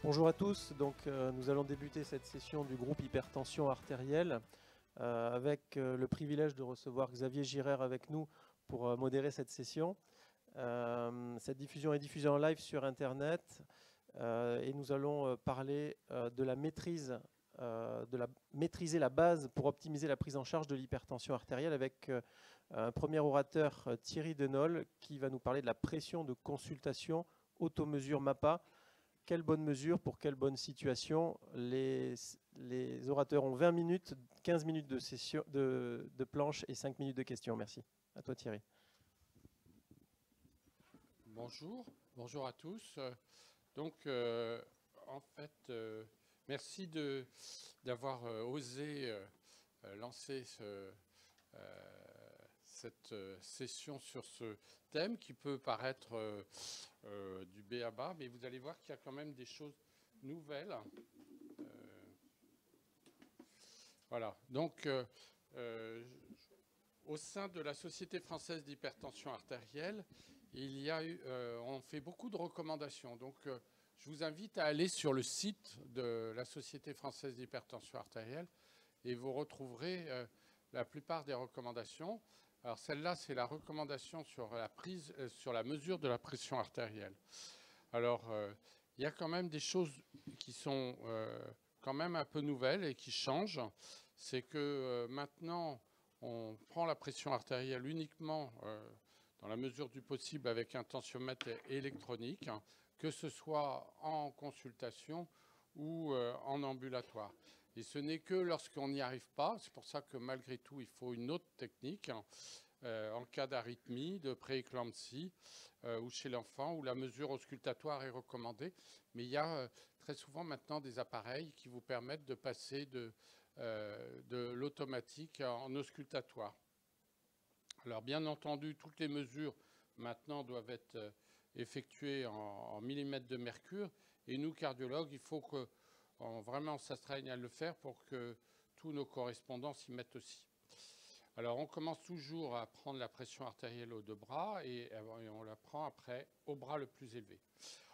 Bonjour à tous, nous allons débuter cette session du groupe hypertension artérielle avec le privilège de recevoir Xavier Girard avec nous pour modérer cette session. Cette diffusion est diffusée en live sur Internet et nous allons parler de la maîtrise, maîtriser la base pour optimiser la prise en charge de l'hypertension artérielle avec un premier orateur, Thierry Denol, qui va nous parler de la pression de consultation automesure MAPA. Quelle bonne mesure pour quelle bonne situation. Les orateurs ont 20 minutes, 15 minutes de, session, de planche et 5 minutes de questions. Merci. À toi Thierry. Bonjour à tous. En fait, merci d'avoir osé lancer cette session sur ce thème qui peut paraître du b.a.-ba, mais vous allez voir qu'il y a quand même des choses nouvelles. Voilà. Donc, au sein de la Société française d'hypertension artérielle, on fait beaucoup de recommandations. Donc, je vous invite à aller sur le site de la Société française d'hypertension artérielle et vous retrouverez la plupart des recommandations. Alors, celle-là, c'est la recommandation sur la mesure de la pression artérielle. Alors, il y a quand même des choses qui sont quand même un peu nouvelles et qui changent. C'est que maintenant, on prend la pression artérielle uniquement dans la mesure du possible avec un tensiomètre électronique, que ce soit en consultation ou en ambulatoire. Et ce n'est que lorsqu'on n'y arrive pas, c'est pour ça que malgré tout, il faut une autre technique, en cas d'arythmie, de prééclampsie ou chez l'enfant, où la mesure auscultatoire est recommandée. Mais il y a très souvent maintenant des appareils qui vous permettent de passer de l'automatique en auscultatoire. Alors bien entendu, toutes les mesures maintenant doivent être effectuées en millimètres de mercure. Et nous, cardiologues, il faut que vraiment s'astreigne à le faire pour que tous nos correspondants s'y mettent aussi. Alors on commence toujours à prendre la pression artérielle aux deux bras et on la prend après au bras le plus élevé.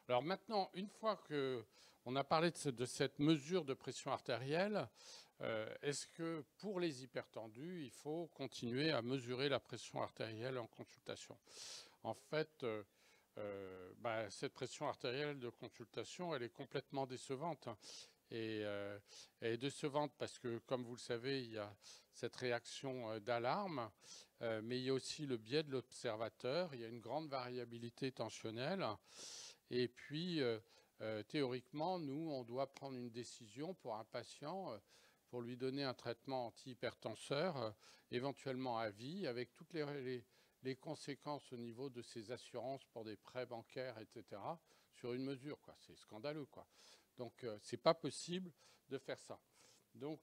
Alors maintenant, une fois qu'on a parlé de cette mesure de pression artérielle, est-ce que pour les hypertendus, il faut continuer à mesurer la pression artérielle en consultation? En fait, cette pression artérielle de consultation, elle est complètement décevante. Et elle est décevante parce que, comme vous le savez, il y a cette réaction d'alarme, mais il y a aussi le biais de l'observateur, il y a une grande variabilité tensionnelle. Et puis, théoriquement, nous, on doit prendre une décision pour un patient, pour lui donner un traitement antihypertenseur, éventuellement à vie, avec toutes les conséquences au niveau de ses assurances pour des prêts bancaires, etc., sur une mesure, quoi. C'est scandaleux, quoi. Donc, ce n'est pas possible de faire ça. Donc,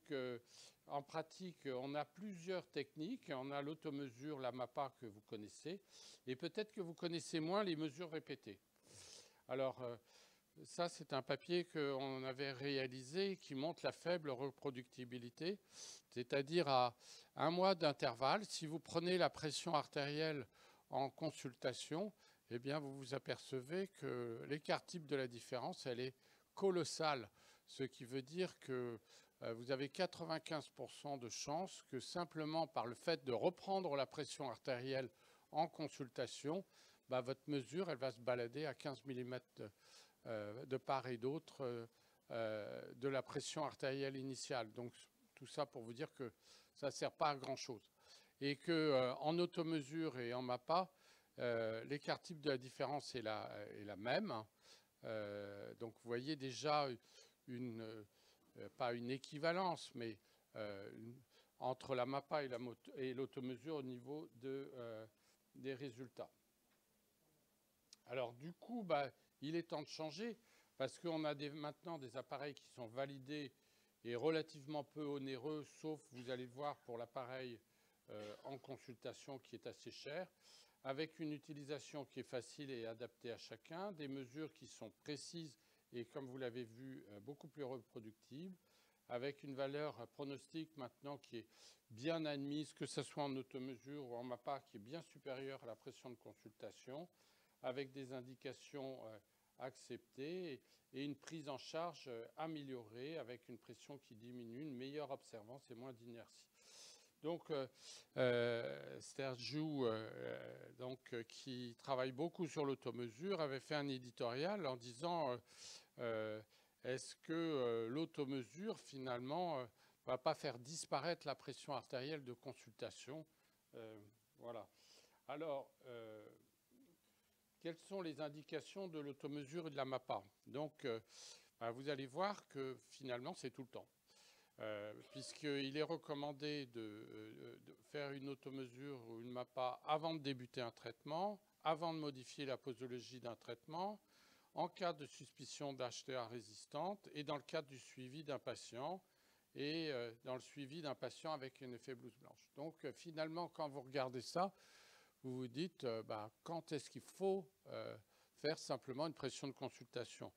en pratique, on a plusieurs techniques. On a l'automesure, la MAPA que vous connaissez, et peut-être que vous connaissez moins les mesures répétées. Alors, ça, c'est un papier qu'on avait réalisé qui montre la faible reproductibilité, c'est-à-dire à un mois d'intervalle, si vous prenez la pression artérielle en consultation, eh bien, vous vous apercevez que l'écart type de la différence, elle est colossale, ce qui veut dire que vous avez 95% de chances que simplement par le fait de reprendre la pression artérielle en consultation, votre mesure, elle va se balader à 15 mm de part et d'autre de la pression artérielle initiale. Donc tout ça pour vous dire que ça ne sert pas à grand-chose. Et qu'en automesure et en MAPA, l'écart type de la différence est la même. Donc vous voyez déjà pas une équivalence, mais entre la MAPA et l'automesure au niveau des résultats. Alors du coup, il est temps de changer parce qu'on a maintenant des appareils qui sont validés et relativement peu onéreux, sauf, vous allez voir, pour l'appareil en consultation qui est assez cher, avec une utilisation qui est facile et adaptée à chacun, des mesures qui sont précises et, comme vous l'avez vu, beaucoup plus reproductibles, avec une valeur pronostique maintenant qui est bien admise, que ce soit en automesure ou en MAPA, qui est bien supérieure à la pression de consultation, avec des indications acceptée et une prise en charge améliorée avec une pression qui diminue, une meilleure observance et moins d'inertie. Donc, Sergiu, qui travaille beaucoup sur l'automesure, avait fait un éditorial en disant est-ce que l'automesure, finalement, ne va pas faire disparaître la pression artérielle de consultation? Voilà. Alors, quelles sont les indications de l'automesure et de la MAPA? Donc, vous allez voir que finalement, c'est tout le temps. Puisqu'il est recommandé de faire une automesure ou une MAPA avant de débuter un traitement, avant de modifier la posologie d'un traitement, en cas de suspicion d'HTA résistante et dans le cadre du suivi d'un patient et dans le suivi d'un patient avec un effet blouse blanche. Donc finalement, quand vous regardez ça, vous vous dites quand est-ce qu'il faut faire simplement une pression de consultation?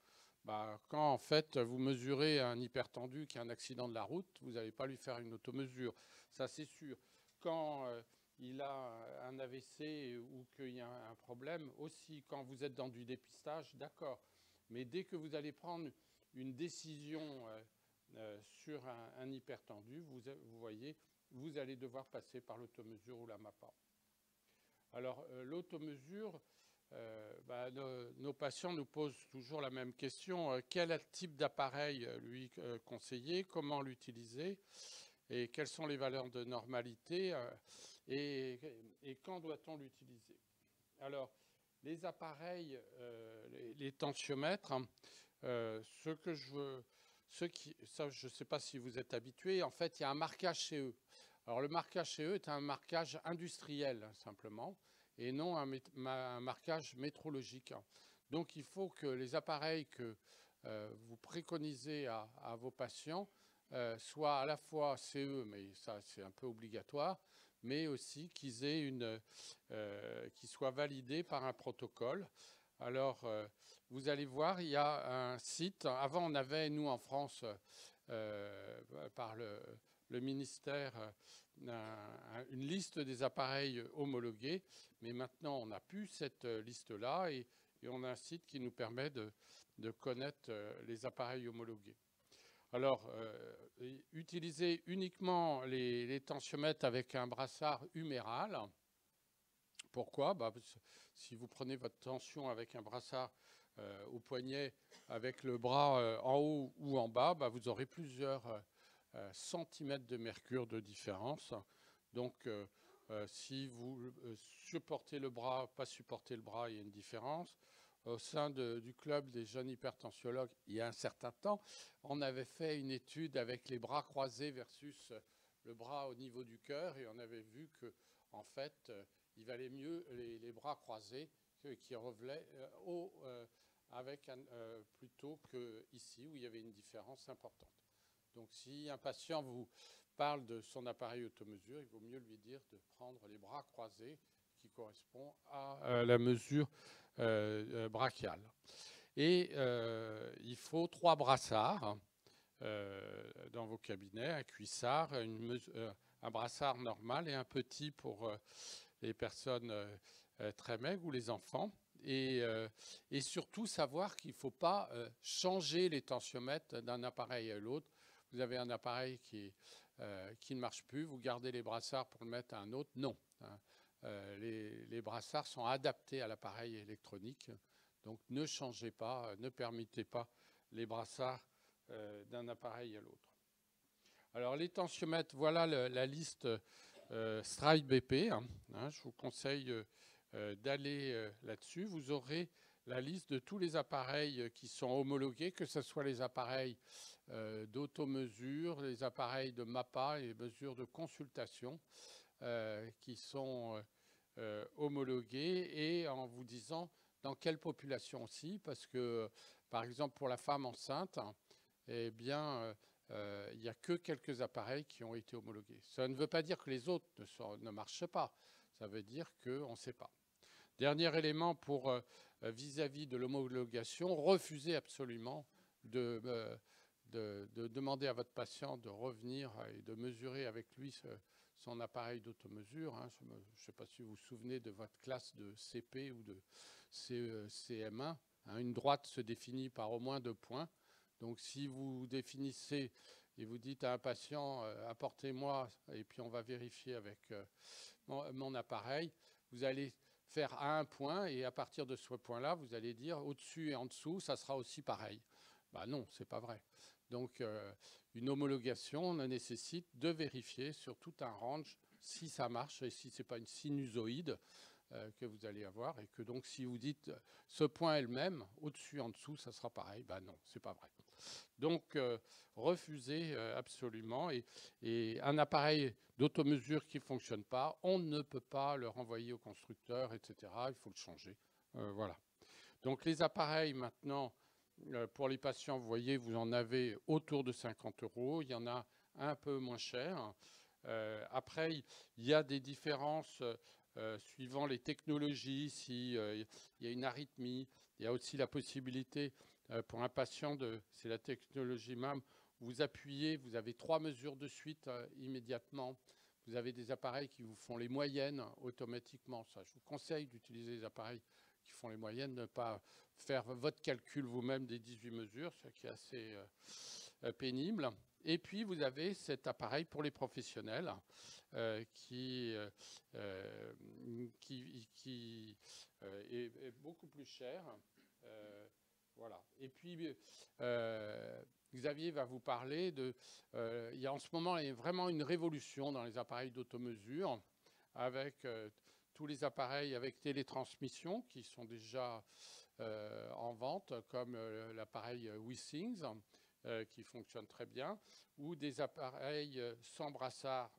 Quand en fait vous mesurez un hypertendu qui a un accident de la route, vous n'allez pas lui faire une automesure, ça c'est sûr. Quand il a un AVC ou qu'il y a un problème, aussi quand vous êtes dans du dépistage, d'accord. Mais dès que vous allez prendre une décision sur un hypertendu, vous voyez, vous allez devoir passer par l'automesure ou la MAPA. Alors l'automesure, nos patients nous posent toujours la même question. Quel type d'appareil lui conseiller? Comment l'utiliser? Et quelles sont les valeurs de normalité? Et quand doit-on l'utiliser? Alors, les appareils, les tensiomètres, ça, je ne sais pas si vous êtes habitués, en fait, il y a un marquage CE. Alors, le marquage CE est un marquage industriel, simplement, et non un marquage métrologique. Donc, il faut que les appareils que vous préconisez à vos patients soient à la fois CE, mais ça, c'est un peu obligatoire, mais aussi qu'ils soient validés par un protocole. Alors, vous allez voir, il y a un site. Avant, on avait, nous, en France, par le ministère, une liste des appareils homologués. Mais maintenant, on n'a plus cette liste-là et on a un site qui nous permet de connaître les appareils homologués. Alors, utilisez uniquement les tensiomètres avec un brassard huméral. Pourquoi? Si vous prenez votre tension avec un brassard au poignet, avec le bras en haut ou en bas, vous aurez plusieurs centimètres de mercure de différence. Donc, si vous supportez le bras, pas supportez le bras, il y a une différence. Au sein du club des jeunes hypertensiologues, il y a un certain temps, on avait fait une étude avec les bras croisés versus le bras au niveau du cœur et on avait vu que, en fait, il valait mieux les bras croisés qui revelaient plutôt qu'ici où il y avait une différence importante. Donc si un patient vous parle de son appareil automesure, il vaut mieux lui dire de prendre les bras croisés qui correspond à la mesure brachiale. Et il faut 3 brassards dans vos cabinets, un cuissard, un brassard normal et un petit pour les personnes très maigres ou les enfants. Et surtout savoir qu'il ne faut pas changer les tensiomètres d'un appareil à l'autre. Vous avez un appareil qui ne marche plus, vous gardez les brassards pour le mettre à un autre. Non. Les brassards sont adaptés à l'appareil électronique. Donc ne changez pas, ne permettez pas les brassards d'un appareil à l'autre. Alors les tensiomètres, voilà la liste Stride BP. Je vous conseille d'aller là-dessus. Vous aurez la liste de tous les appareils qui sont homologués, que ce soit les appareils d'automesure, les appareils de MAPA et les mesures de consultation qui sont homologués et en vous disant dans quelle population aussi, parce que par exemple pour la femme enceinte, eh bien il n'y a que quelques appareils qui ont été homologués. Ça ne veut pas dire que les autres ne marchent pas, ça veut dire qu'on ne sait pas. Dernier élément pour vis-à-vis de l'homologation, refusez absolument de demander à votre patient de revenir et de mesurer avec lui son appareil d'automesure. Je ne sais pas si vous vous souvenez de votre classe de CP ou de CM1. hein. Une droite se définit par au moins 2 points. Donc si vous définissez et vous dites à un patient, apportez-moi, et puis on va vérifier avec mon appareil, vous allez faire à un point, et à partir de ce point-là, vous allez dire au-dessus et en dessous, ça sera aussi pareil. Ben non, c'est pas vrai. Donc une homologation nécessite de vérifier sur tout un range si ça marche et si ce n'est pas une sinusoïde que vous allez avoir, et que donc si vous dites ce point est le même, au-dessus, en dessous, ça sera pareil, ben non, c'est pas vrai. Donc refusez absolument, et un appareil d'automesure qui ne fonctionne pas, on ne peut pas le renvoyer au constructeur, etc. Il faut le changer. Voilà. Donc les appareils maintenant, pour les patients, vous voyez, vous en avez autour de 50 €. Il y en a un peu moins cher. Après, il y a des différences suivant les technologies. S'il y a une arythmie, il y a aussi la possibilité pour un patient, c'est la technologie MAM, vous appuyez, vous avez 3 mesures de suite immédiatement. Vous avez des appareils qui vous font les moyennes automatiquement. Ça, je vous conseille d'utiliser les appareils qui font les moyennes, ne pas faire votre calcul vous-même des 18 mesures, ce qui est assez pénible. Et puis, vous avez cet appareil pour les professionnels qui est beaucoup plus cher. Voilà. Et puis, Xavier va vous parler de... il y a en ce moment vraiment une révolution dans les appareils d'automesure, avec tous les appareils avec télétransmission qui sont déjà en vente, comme l'appareil WeThings, qui fonctionne très bien, ou des appareils sans brassard,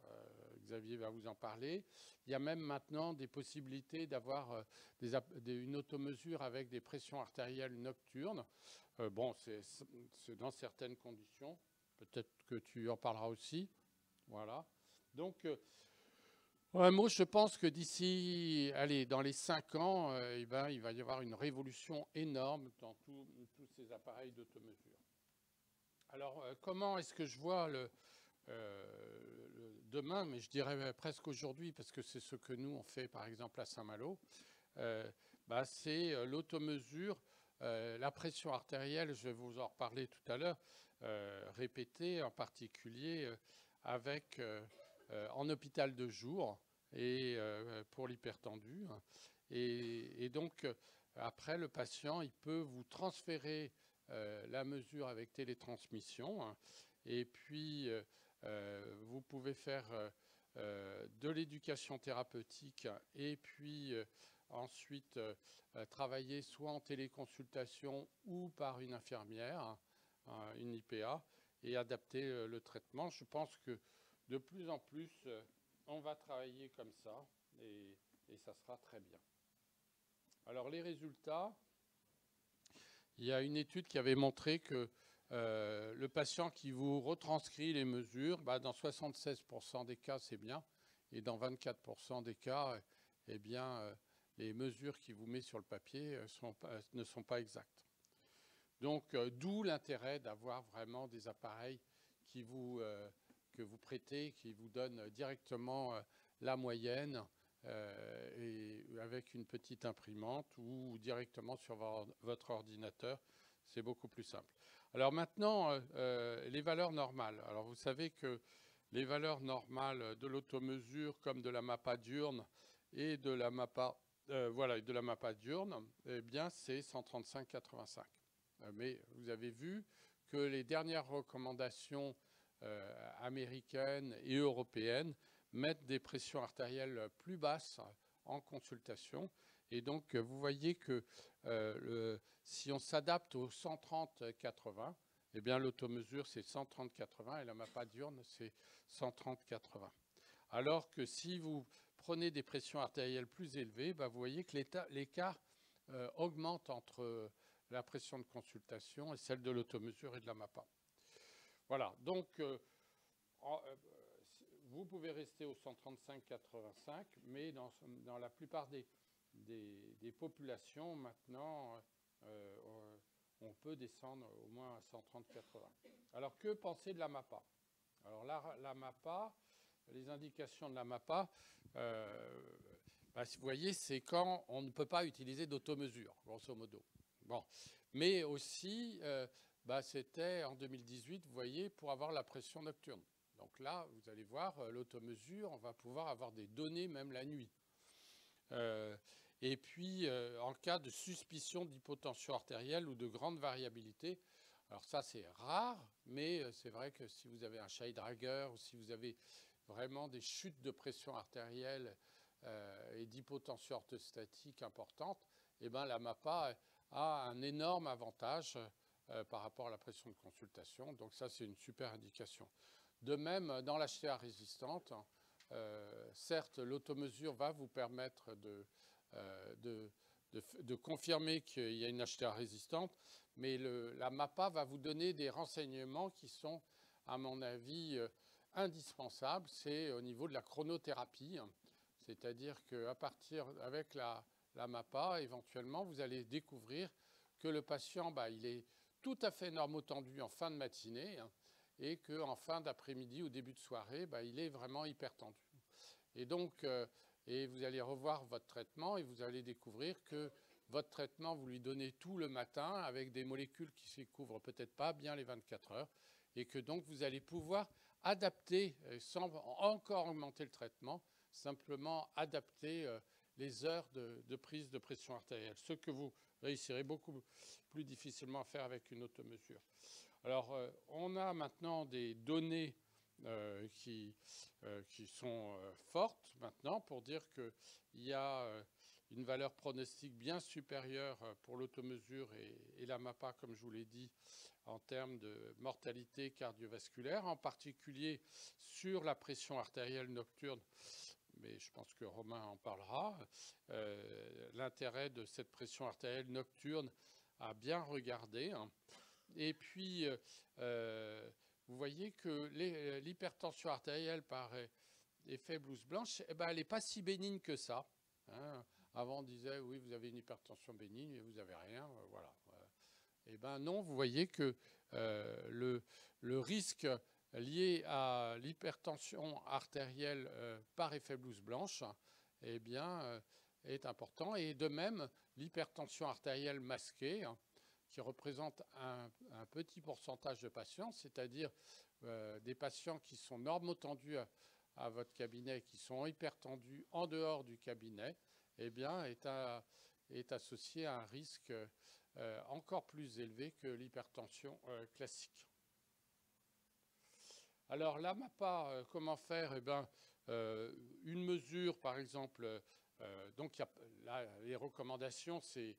Xavier va vous en parler. Il y a même maintenant des possibilités d'avoir une automesure avec des pressions artérielles nocturnes. Bon, c'est dans certaines conditions. Peut-être que tu en parleras aussi. Voilà. Donc, un mot, je pense que d'ici, allez, dans les 5 ans, il va y avoir une révolution énorme dans tous ces appareils d'automesure. Alors, comment est-ce que je vois demain, mais je dirais presque aujourd'hui, parce que c'est ce que nous, on fait par exemple à Saint-Malo, c'est l'automesure, la pression artérielle, je vais vous en reparler tout à l'heure, répétée en particulier en hôpital de jour et pour l'hypertendu. Et donc, après, le patient, il peut vous transférer la mesure avec télétransmission, et puis vous pouvez faire de l'éducation thérapeutique, et puis ensuite travailler soit en téléconsultation ou par une infirmière, une IPA, et adapter le traitement. Je pense que de plus en plus, on va travailler comme ça, et ça sera très bien. Alors les résultats, il y a une étude qui avait montré que le patient qui vous retranscrit les mesures, dans 76% des cas, c'est bien, et dans 24% des cas, eh bien, les mesures qu'il vous met sur le papier ne sont pas exactes. Donc, d'où l'intérêt d'avoir vraiment des appareils que vous prêtez, qui vous donnent directement la moyenne, et avec une petite imprimante ou directement sur votre ordinateur. C'est beaucoup plus simple. Alors maintenant, les valeurs normales. Alors vous savez que les valeurs normales de l'automesure, comme de la MAPA diurne et de la MAPA, diurne, eh bien c'est 135,85. Mais vous avez vu que les dernières recommandations américaines et européennes mettre des pressions artérielles plus basses en consultation. Et donc, vous voyez que si on s'adapte au 130-80, eh bien, l'automesure, c'est 130-80 et la MAPA diurne, c'est 130-80. Alors que si vous prenez des pressions artérielles plus élevées, vous voyez que l'écart augmente entre la pression de consultation et celle de l'automesure et de la MAPA. Voilà, donc... vous pouvez rester au 135-85, mais dans la plupart des populations, maintenant, on peut descendre au moins à 130-80. Alors, que penser de la MAPA? Alors, la MAPA, les indications de la MAPA, vous voyez, c'est quand on ne peut pas utiliser d'automesure, grosso modo. Bon. Mais aussi, c'était en 2018, vous voyez, pour avoir la pression nocturne. Donc là, vous allez voir, l'automesure, on va pouvoir avoir des données même la nuit. Et puis, en cas de suspicion d'hypotension artérielle ou de grande variabilité, alors ça c'est rare, mais c'est vrai que si vous avez un Scheidrager ou si vous avez vraiment des chutes de pression artérielle et d'hypotension orthostatique importante, eh ben, la MAPA a un énorme avantage par rapport à la pression de consultation. Donc ça, c'est une super indication. De même, dans l'HTA résistante, certes, l'automesure va vous permettre de confirmer qu'il y a une HTA résistante, mais la MAPA va vous donner des renseignements qui sont, à mon avis, indispensables. C'est au niveau de la chronothérapie, c'est-à-dire qu'à partir, avec la MAPA, éventuellement, vous allez découvrir que le patient, il est tout à fait normotendu en fin de matinée, et qu'en fin d'après-midi ou début de soirée, il est vraiment hypertendu. Et donc, et vous allez revoir votre traitement et vous allez découvrir que votre traitement, vous lui donnez tout le matin avec des molécules qui ne couvrent peut-être pas bien les 24 heures, et que donc vous allez pouvoir adapter, sans encore augmenter le traitement, simplement adapter les heures de prise de pression artérielle, ce que vous réussirez beaucoup plus difficilement à faire avec une automesure. Alors, on a maintenant des données qui sont fortes maintenant pour dire qu'il y a une valeur pronostique bien supérieure pour l'automesure et la MAPA, comme je vous l'ai dit, en termes de mortalité cardiovasculaire, en particulier sur la pression artérielle nocturne. Mais je pense que Romain en parlera. L'intérêt de cette pression artérielle nocturne à bien regarder. Et puis, vous voyez que l'hypertension artérielle par effet blouse blanche, elle n'est pas si bénigne que ça. Hein. Avant, on disait, oui, vous avez une hypertension bénigne et vous n'avez rien. Voilà. Eh bien non, vous voyez que le risque lié à l'hypertension artérielle par effet blouse blanche, eh bien, est important. Et de même, l'hypertension artérielle masquée, qui représente un petit pourcentage de patients, c'est-à-dire des patients qui sont normotendus à votre cabinet, qui sont hypertendus en dehors du cabinet, eh bien, est associé à un risque encore plus élevé que l'hypertension classique. Alors, la MAPA, comment faire? Eh bien, une mesure, par exemple, donc là, les recommandations, c'est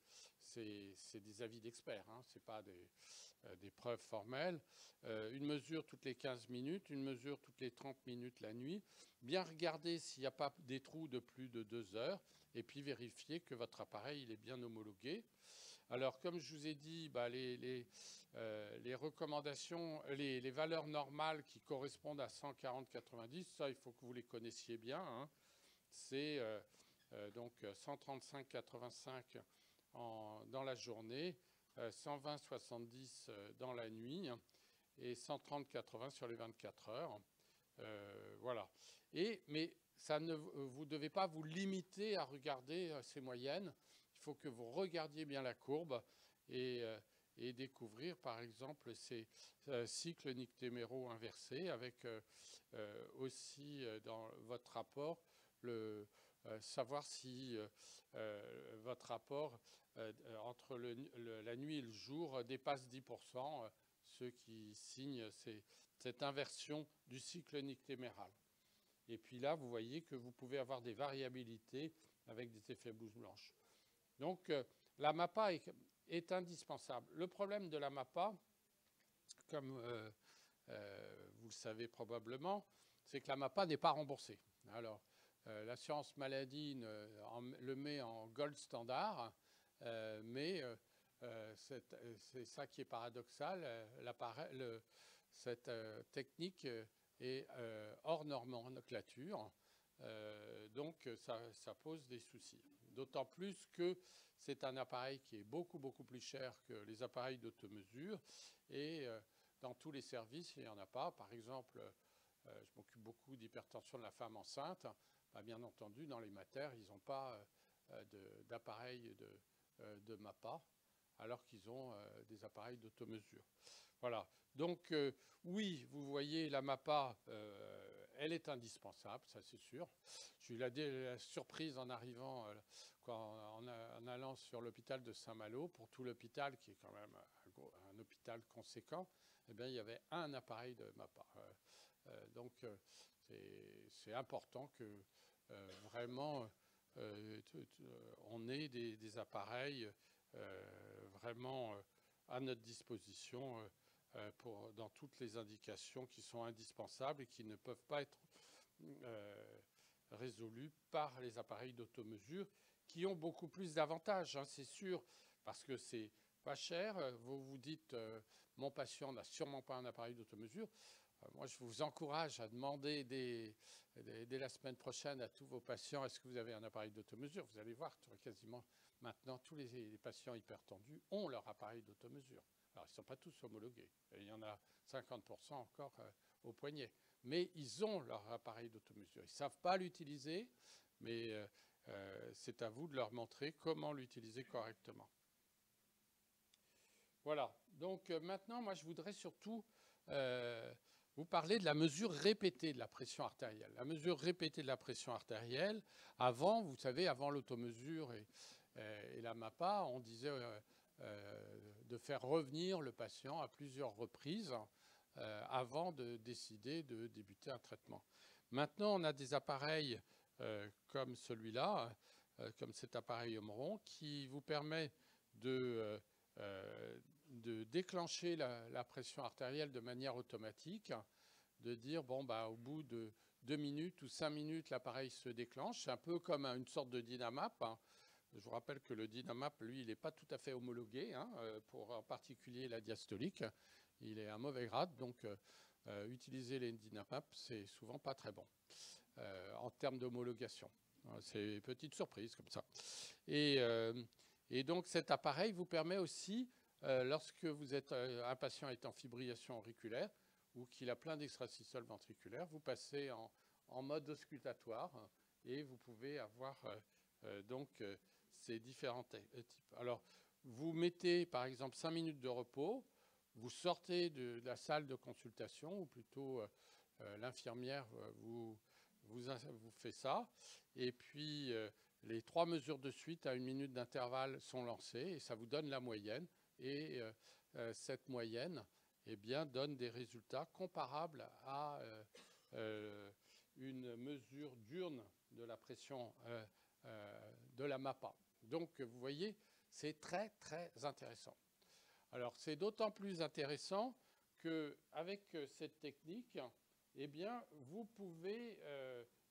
des avis d'experts, hein, ce n'est pas des preuves formelles. Une mesure toutes les 15 minutes, une mesure toutes les 30 minutes la nuit. Bien regarder s'il n'y a pas des trous de plus de 2 heures, et puis vérifier que votre appareil il est bien homologué. Alors, comme je vous ai dit, les recommandations, les valeurs normales qui correspondent à 140-90, ça, il faut que vous les connaissiez bien. Hein. C'est donc 135-85 dans la journée, 120-70 dans la nuit et 130-80 sur les 24 heures. Voilà. Mais vous ne devez pas vous limiter à regarder ces moyennes. Il faut que vous regardiez bien la courbe et découvrir, par exemple, ces cycles nictéméraux inversés avec aussi dans votre rapport savoir si votre rapport entre la nuit et le jour dépasse 10%, ce qui signe cette inversion du cycle nictéméral. Et puis là, vous voyez que vous pouvez avoir des variabilités avec des effets blouse blanche. Donc, la MAPA est indispensable. Le problème de la MAPA, comme vous le savez probablement, c'est que la MAPA n'est pas remboursée. Alors, l'assurance maladie le met en gold standard, mais c'est ça qui est paradoxal. Cette technique est hors nomenclature, donc ça pose des soucis. D'autant plus que c'est un appareil qui est beaucoup, beaucoup plus cher que les appareils d'automesure. Et dans tous les services, il n'y en a pas. Par exemple, je m'occupe beaucoup d'hypertension de la femme enceinte. Bien entendu, dans les matères, ils n'ont pas d'appareil de MAPA. alors qu'ils ont des appareils d'automesure. Voilà. Donc, oui, vous voyez, la MAPA, elle est indispensable, ça c'est sûr. J'ai eu la surprise en arrivant, en allant sur l'hôpital de Saint-Malo, pour tout l'hôpital, qui est quand même un hôpital conséquent, eh bien, il y avait un appareil de MAPA. Donc, c'est important que vraiment on ait des appareils vraiment à notre disposition dans toutes les indications qui sont indispensables et qui ne peuvent pas être résolues par les appareils d'automesure, qui ont beaucoup plus d'avantages, hein, c'est sûr, parce que c'est pas cher. Vous vous dites, mon patient n'a sûrement pas un appareil d'automesure. Moi, je vous encourage à demander dès la semaine prochaine à tous vos patients, est-ce que vous avez un appareil d'automesure? Vous allez voir, quasiment maintenant, tous les patients hypertendus ont leur appareil d'automesure. Alors, ils ne sont pas tous homologués. Il y en a 50% encore au poignet. Mais ils ont leur appareil d'automesure. Ils ne savent pas l'utiliser, mais c'est à vous de leur montrer comment l'utiliser correctement. Voilà. Donc maintenant, moi, je voudrais surtout vous parler de la mesure répétée de la pression artérielle. La mesure répétée de la pression artérielle, avant, vous savez, avant l'automesure et la MAPA, on disait de faire revenir le patient à plusieurs reprises avant de décider de débuter un traitement. Maintenant, on a des appareils comme celui-là, comme cet appareil Omron, qui vous permet de déclencher la pression artérielle de manière automatique, de dire, bon, bah, au bout de 2 minutes ou 5 minutes, l'appareil se déclenche. C'est un peu comme une sorte de Dynamap, hein. Je vous rappelle que le Dynamap, lui, il n'est pas tout à fait homologué, hein, pour en particulier la diastolique. Il est à mauvais grade, donc utiliser les Dynamap, c'est souvent pas très bon en termes d'homologation. C'est une petite surprise comme ça. Et donc cet appareil vous permet aussi, lorsque vous êtes un patient est en fibrillation auriculaire ou qu'il a plein d'extrasystoles ventriculaires, vous passez en mode auscultatoire et vous pouvez avoir donc ces différents types. Alors, vous mettez par exemple 5 minutes de repos, vous sortez de la salle de consultation, ou plutôt l'infirmière vous fait ça, et puis les 3 mesures de suite à 1 minute d'intervalle sont lancées, et ça vous donne la moyenne, et cette moyenne, eh bien, donne des résultats comparables à une mesure diurne de la pression de la MAPA. Donc, vous voyez, c'est très, très intéressant. Alors, c'est d'autant plus intéressant qu'avec cette technique, eh bien, vous pouvez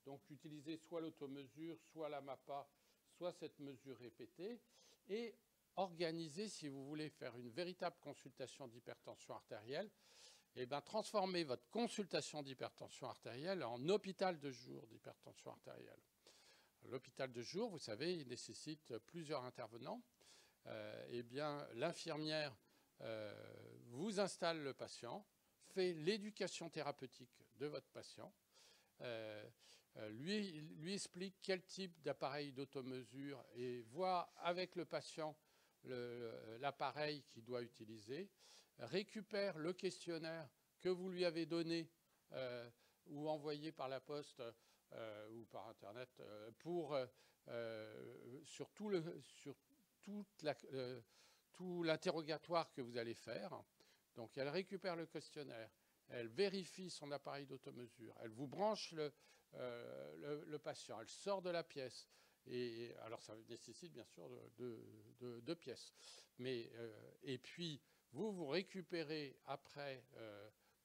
donc utiliser soit l'automesure, soit la MAPA, soit cette mesure répétée, et organiser, si vous voulez faire une véritable consultation d'hypertension artérielle, eh bien, transformer votre consultation d'hypertension artérielle en hôpital de jour d'hypertension artérielle. L'hôpital de jour, vous savez, il nécessite plusieurs intervenants. Eh bien, l'infirmière vous installe le patient, fait l'éducation thérapeutique de votre patient, lui explique quel type d'appareil d'automesure et voit avec le patient l'appareil qu'il doit utiliser, récupère le questionnaire que vous lui avez donné ou envoyé par la poste ou par Internet sur tout l'interrogatoire que vous allez faire. Donc, elle récupère le questionnaire, elle vérifie son appareil d'automesure, elle vous branche le patient, elle sort de la pièce. Et alors, ça nécessite bien sûr deux pièces. Et puis, vous récupérez après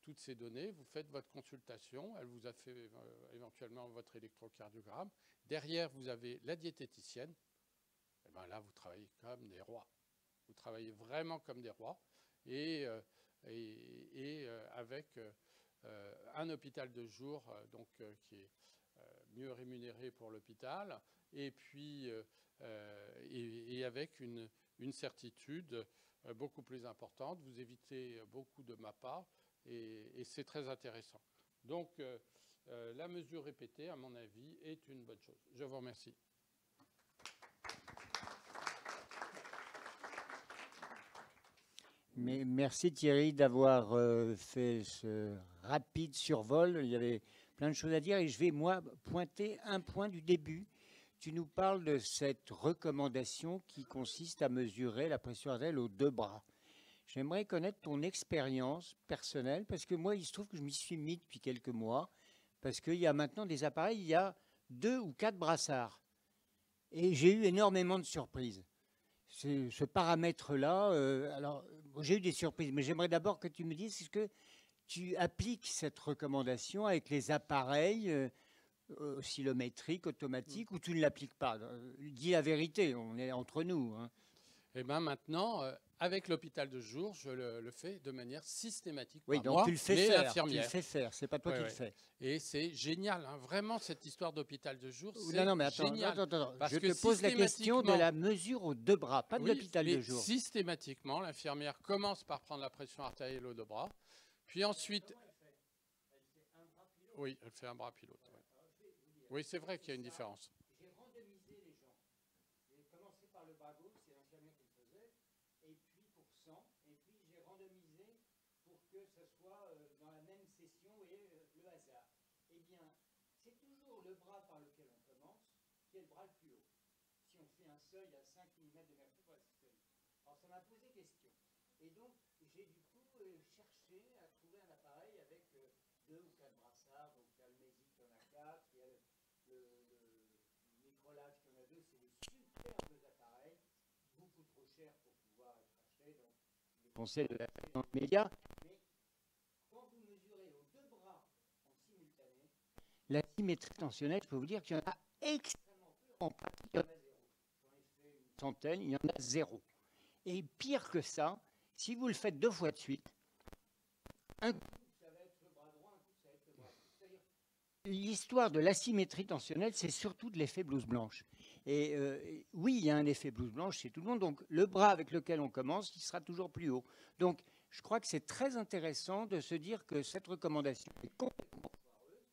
toutes ces données, vous faites votre consultation, elle vous a fait éventuellement votre électrocardiogramme. Derrière, vous avez la diététicienne. Et bien là, vous travaillez comme des rois. Vous travaillez vraiment comme des rois. Et avec un hôpital de jour qui est mieux rémunéré pour l'hôpital, et puis et avec une certitude beaucoup plus importante. Vous évitez beaucoup de MAPA, et c'est très intéressant. Donc, la mesure répétée, à mon avis, est une bonne chose. Je vous remercie. Mais merci Thierry d'avoir fait ce rapide survol. Il y avait plein de choses à dire et je vais, moi, pointer un point du début. Tu nous parles de cette recommandation qui consiste à mesurer la pression artérielle aux 2 bras. J'aimerais connaître ton expérience personnelle parce que moi, il se trouve que je m'y suis mis depuis quelques mois parce qu'il y a maintenant des appareils, il y a 2 ou 4 brassards. Et j'ai eu énormément de surprises. Ce paramètre-là, alors j'ai eu des surprises, mais j'aimerais d'abord que tu me dises, est-ce que tu appliques cette recommandation avec les appareils oscillométriques, automatiques, ou tu ne l'appliques pas? Dis la vérité, on est entre nous. Hein. Et bien maintenant, avec l'hôpital de jour, je le fais de manière systématique. Oui, Pas donc moi, tu le fais mais faire. Tu le l'infirmière. fais faire, c'est pas toi Ouais, qui ouais. le fais. Et c'est génial, hein. Vraiment, cette histoire d'hôpital de jour, c'est Non, non, mais attends, génial. attends. Parce Je que te pose la question de systématiquement- la mesure aux 2 bras, pas de Oui, l'hôpital mais de jour. systématiquement, l'infirmière commence par prendre la pression artérielle aux 2 bras, puis ensuite... Oui, elle fait un bras pilote. Ouais. Oui, c'est vrai qu'il y a une différence. J'ai randomisé les gens. J'ai commencé par le bras gauche, c'est l'infirmière qui le faisait, et puis pour 100, et puis j'ai randomisé pour que ce soit dans la même session, et le hasard. Eh bien, c'est toujours le bras par lequel on commence qui est le bras le plus haut. Si on fait un seuil à 5 mm de mercure par systolique. Alors ça m'a posé question. Et donc, j'ai du coup cherché à trouver un appareil avec 2 ou 4 brassards. Donc, il y a le Mésic qui en a 4, il y a le Microlife qui en a 2. C'est des superbes appareils, beaucoup trop chers pour pouvoir être achetés. Donc, je conseille de l'acheter dans les médias. Mais quand vous mesurez aux 2 bras en simultané, la symétrie tensionnelle, je peux vous dire qu'il y en a extrêmement peu. En pratique, il y en a 0. J'en ai fait une centaine, il y en a 0. Et pire que ça, si vous le faites 2 fois de suite, un coup, ça va être le bras droit, un coup, ça va être le bras gauche. C'est-à-dire, l'histoire de l'asymétrie tensionnelle, c'est surtout de l'effet blouse blanche. Et oui, il y a un effet blouse blanche chez tout le monde. Donc, le bras avec lequel on commence, il sera toujours plus haut. Donc, je crois que c'est très intéressant de se dire que cette recommandation est complètement foireuse.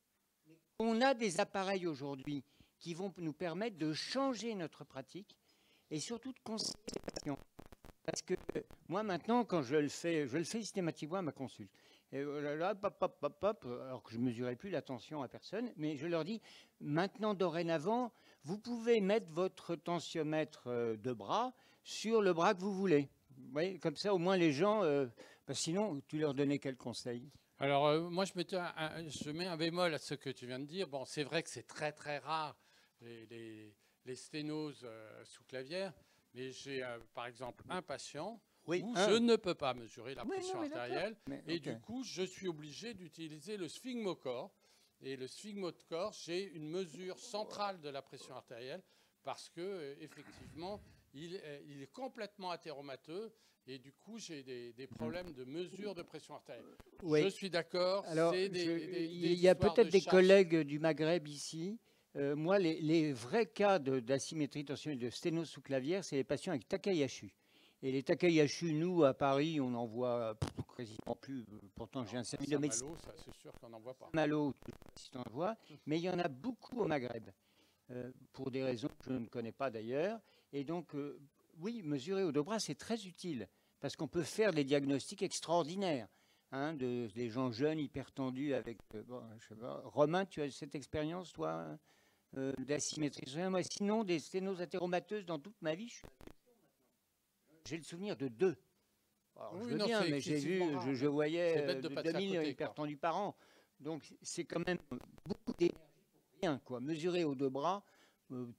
Mais on a des appareils aujourd'hui qui vont nous permettre de changer notre pratique et surtout de conseiller les patients. Parce que moi, maintenant, quand je le fais systématiquement à ma consulte. Et là, alors que je ne mesurais plus la tension à personne, mais je leur dis, maintenant, dorénavant, vous pouvez mettre votre tensiomètre de bras sur le bras que vous voulez. Vous voyez, comme ça, au moins, les gens... sinon, tu leur donnais quel conseil? Alors, moi, je mets un bémol à ce que tu viens de dire. Bon, c'est vrai que c'est très, très rare, les sténoses sous clavière, mais j'ai, par exemple, un patient où je ne peux pas mesurer la pression artérielle, et du coup, je suis obligé d'utiliser le sphygmocore. Et le sphygmocore, j'ai une mesure centrale de la pression artérielle parce que, effectivement, il est complètement athéromateux. Et du coup, j'ai des problèmes de mesure de pression artérielle. Oui. Je suis d'accord. Alors, il y a peut-être des collègues du Maghreb ici. Moi, les vrais cas d'asymétrie tensionnelle de sténose sous-clavière, c'est les patients avec Takayasu. Et les Takayasu, nous, à Paris, on n'en voit quasiment plus. Pourtant, j'ai un service de médecine. Ça, c'est sûr qu'on n'en voit pas. Malo, si on en voit. Mais il y en a beaucoup au Maghreb, pour des raisons que je ne connais pas d'ailleurs. Et donc, oui, mesurer au 2 bras, c'est très utile, parce qu'on peut faire des diagnostics extraordinaires. Hein, des gens jeunes, hypertendus, avec... bon, je sais pas. Romain, tu as cette expérience, toi, d'asymétrie? Moi, sinon, des sténoses athéromateuses dans toute ma vie, j'ai le souvenir de 2. Alors, oui, je veux bien, mais j'ai vu, je voyais 2000 hypertendus par an. Donc, c'est quand même beaucoup d'énergie pour rien, quoi. Mesurer aux 2 bras,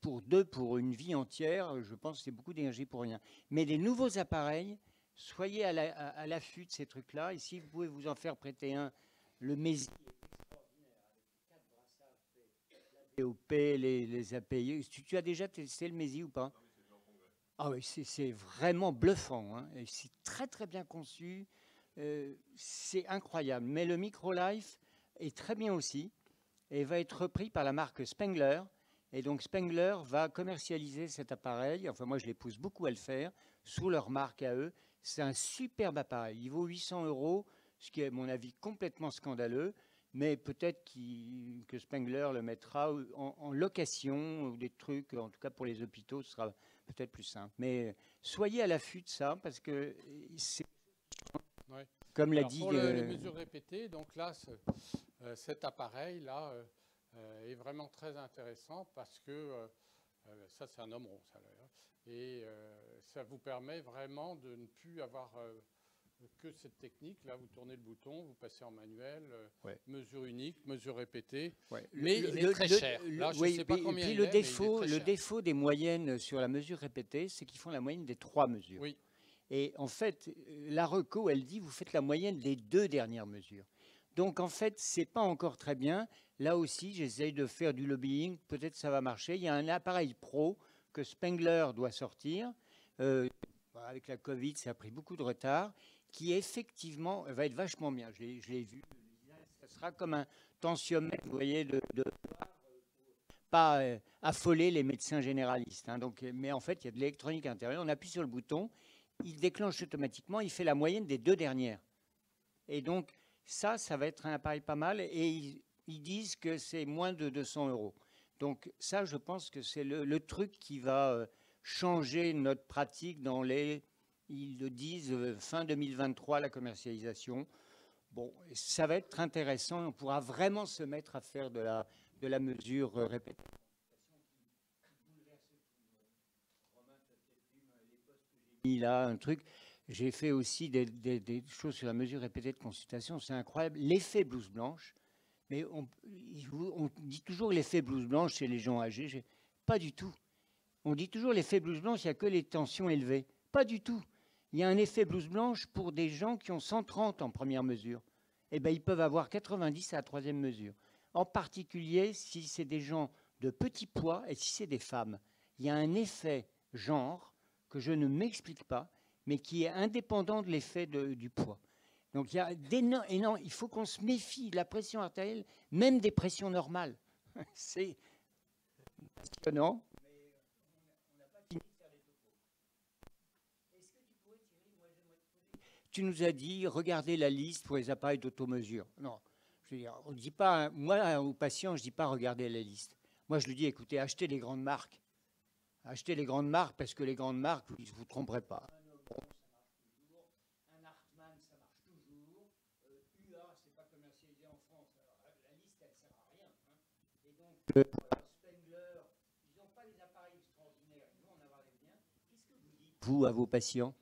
pour une vie entière, je pense que c'est beaucoup d'énergie pour rien. Mais les nouveaux appareils, soyez à l'affût de ces trucs-là. Et si vous pouvez vous en faire prêter un, le Mésic extraordinaire, avec 4 brassards, la DOP, les API. Tu as déjà testé le Mésic ou pas? Ah oui, c'est vraiment bluffant, hein. Et c'est très très bien conçu, c'est incroyable. Mais le Microlife est très bien aussi et va être repris par la marque Spengler. Et donc Spengler va commercialiser cet appareil. Enfin, moi je les pousse beaucoup à le faire sous leur marque à eux. C'est un superbe appareil. Il vaut 800 €, ce qui est à mon avis complètement scandaleux. Mais peut-être que Spengler le mettra en location ou des trucs, en tout cas pour les hôpitaux, ce sera peut-être plus simple. Mais soyez à l'affût de ça, parce que c'est Ouais. Comme l'a Alors, dit... pour les mesures répétées, donc là, cet appareil-là est vraiment très intéressant parce que ça, c'est un homme rond, ça, d'ailleurs. Et ça vous permet vraiment de ne plus avoir que cette technique. Là, vous tournez le bouton, vous passez en manuel, mesure unique, mesure répétée. Ouais. Mais il est très cher. Là, je ne sais pas combien il est, mais il est très cher. Le défaut des moyennes sur la mesure répétée, c'est qu'ils font la moyenne des 3 mesures. Oui. Et en fait, la reco, elle dit, vous faites la moyenne des 2 dernières mesures. Donc, en fait, ce n'est pas encore très bien. Là aussi, j'essaye de faire du lobbying. Peut-être ça va marcher. Il y a un appareil pro que Spengler doit sortir. Avec la Covid, ça a pris beaucoup de retard. Qui, effectivement, va être vachement bien. Je l'ai vu. Ça sera comme un tensiomètre, vous voyez, pas affoler les médecins généralistes. Hein. Donc, mais en fait, il y a de l'électronique à l'intérieur. On appuie sur le bouton. Il déclenche automatiquement. Il fait la moyenne des 2 dernières. Et donc, ça va être un appareil pas mal. Et ils disent que c'est moins de 200 €. Donc ça, je pense que c'est le truc qui va changer notre pratique dans les, ils le disent, fin 2023, la commercialisation. Bon, ça va être intéressant. On pourra vraiment se mettre à faire de la mesure répétée. Il a un truc. J'ai fait aussi des choses sur la mesure répétée de consultation. C'est incroyable. L'effet blouse blanche. Mais on dit toujours l'effet blouse blanche chez les gens âgés. Pas du tout. On dit toujours l'effet blouse blanche, il n'y a que les tensions élevées. Pas du tout. Il y a un effet blouse blanche pour des gens qui ont 130 en première mesure. Eh bien, ils peuvent avoir 90 à la 3e mesure. En particulier, si c'est des gens de petit poids et si c'est des femmes. Il y a un effet genre que je ne m'explique pas, mais qui est indépendant de l'effet du poids. Donc il y a il faut qu'on se méfie de la pression artérielle, même des pressions normales. C'est passionnant. Mais on n'a pas fini de faire les topos. Est-ce que tu pourrais, Thierry, moi j'aimerais te poser... Tu nous as dit, regardez la liste pour les appareils d'automesure. Non, je veux dire, on dit pas, moi aux patients, je dis pas regardez la liste. Moi je lui dis, écoutez, achetez les grandes marques. Achetez les grandes marques parce que les grandes marques, vous ne vous tromperez pas. Spengler, ils n'ont pas des appareils extraordinaires. Nous, on en avait bien. Qu'est-ce que vous dites, vous, à vos patients?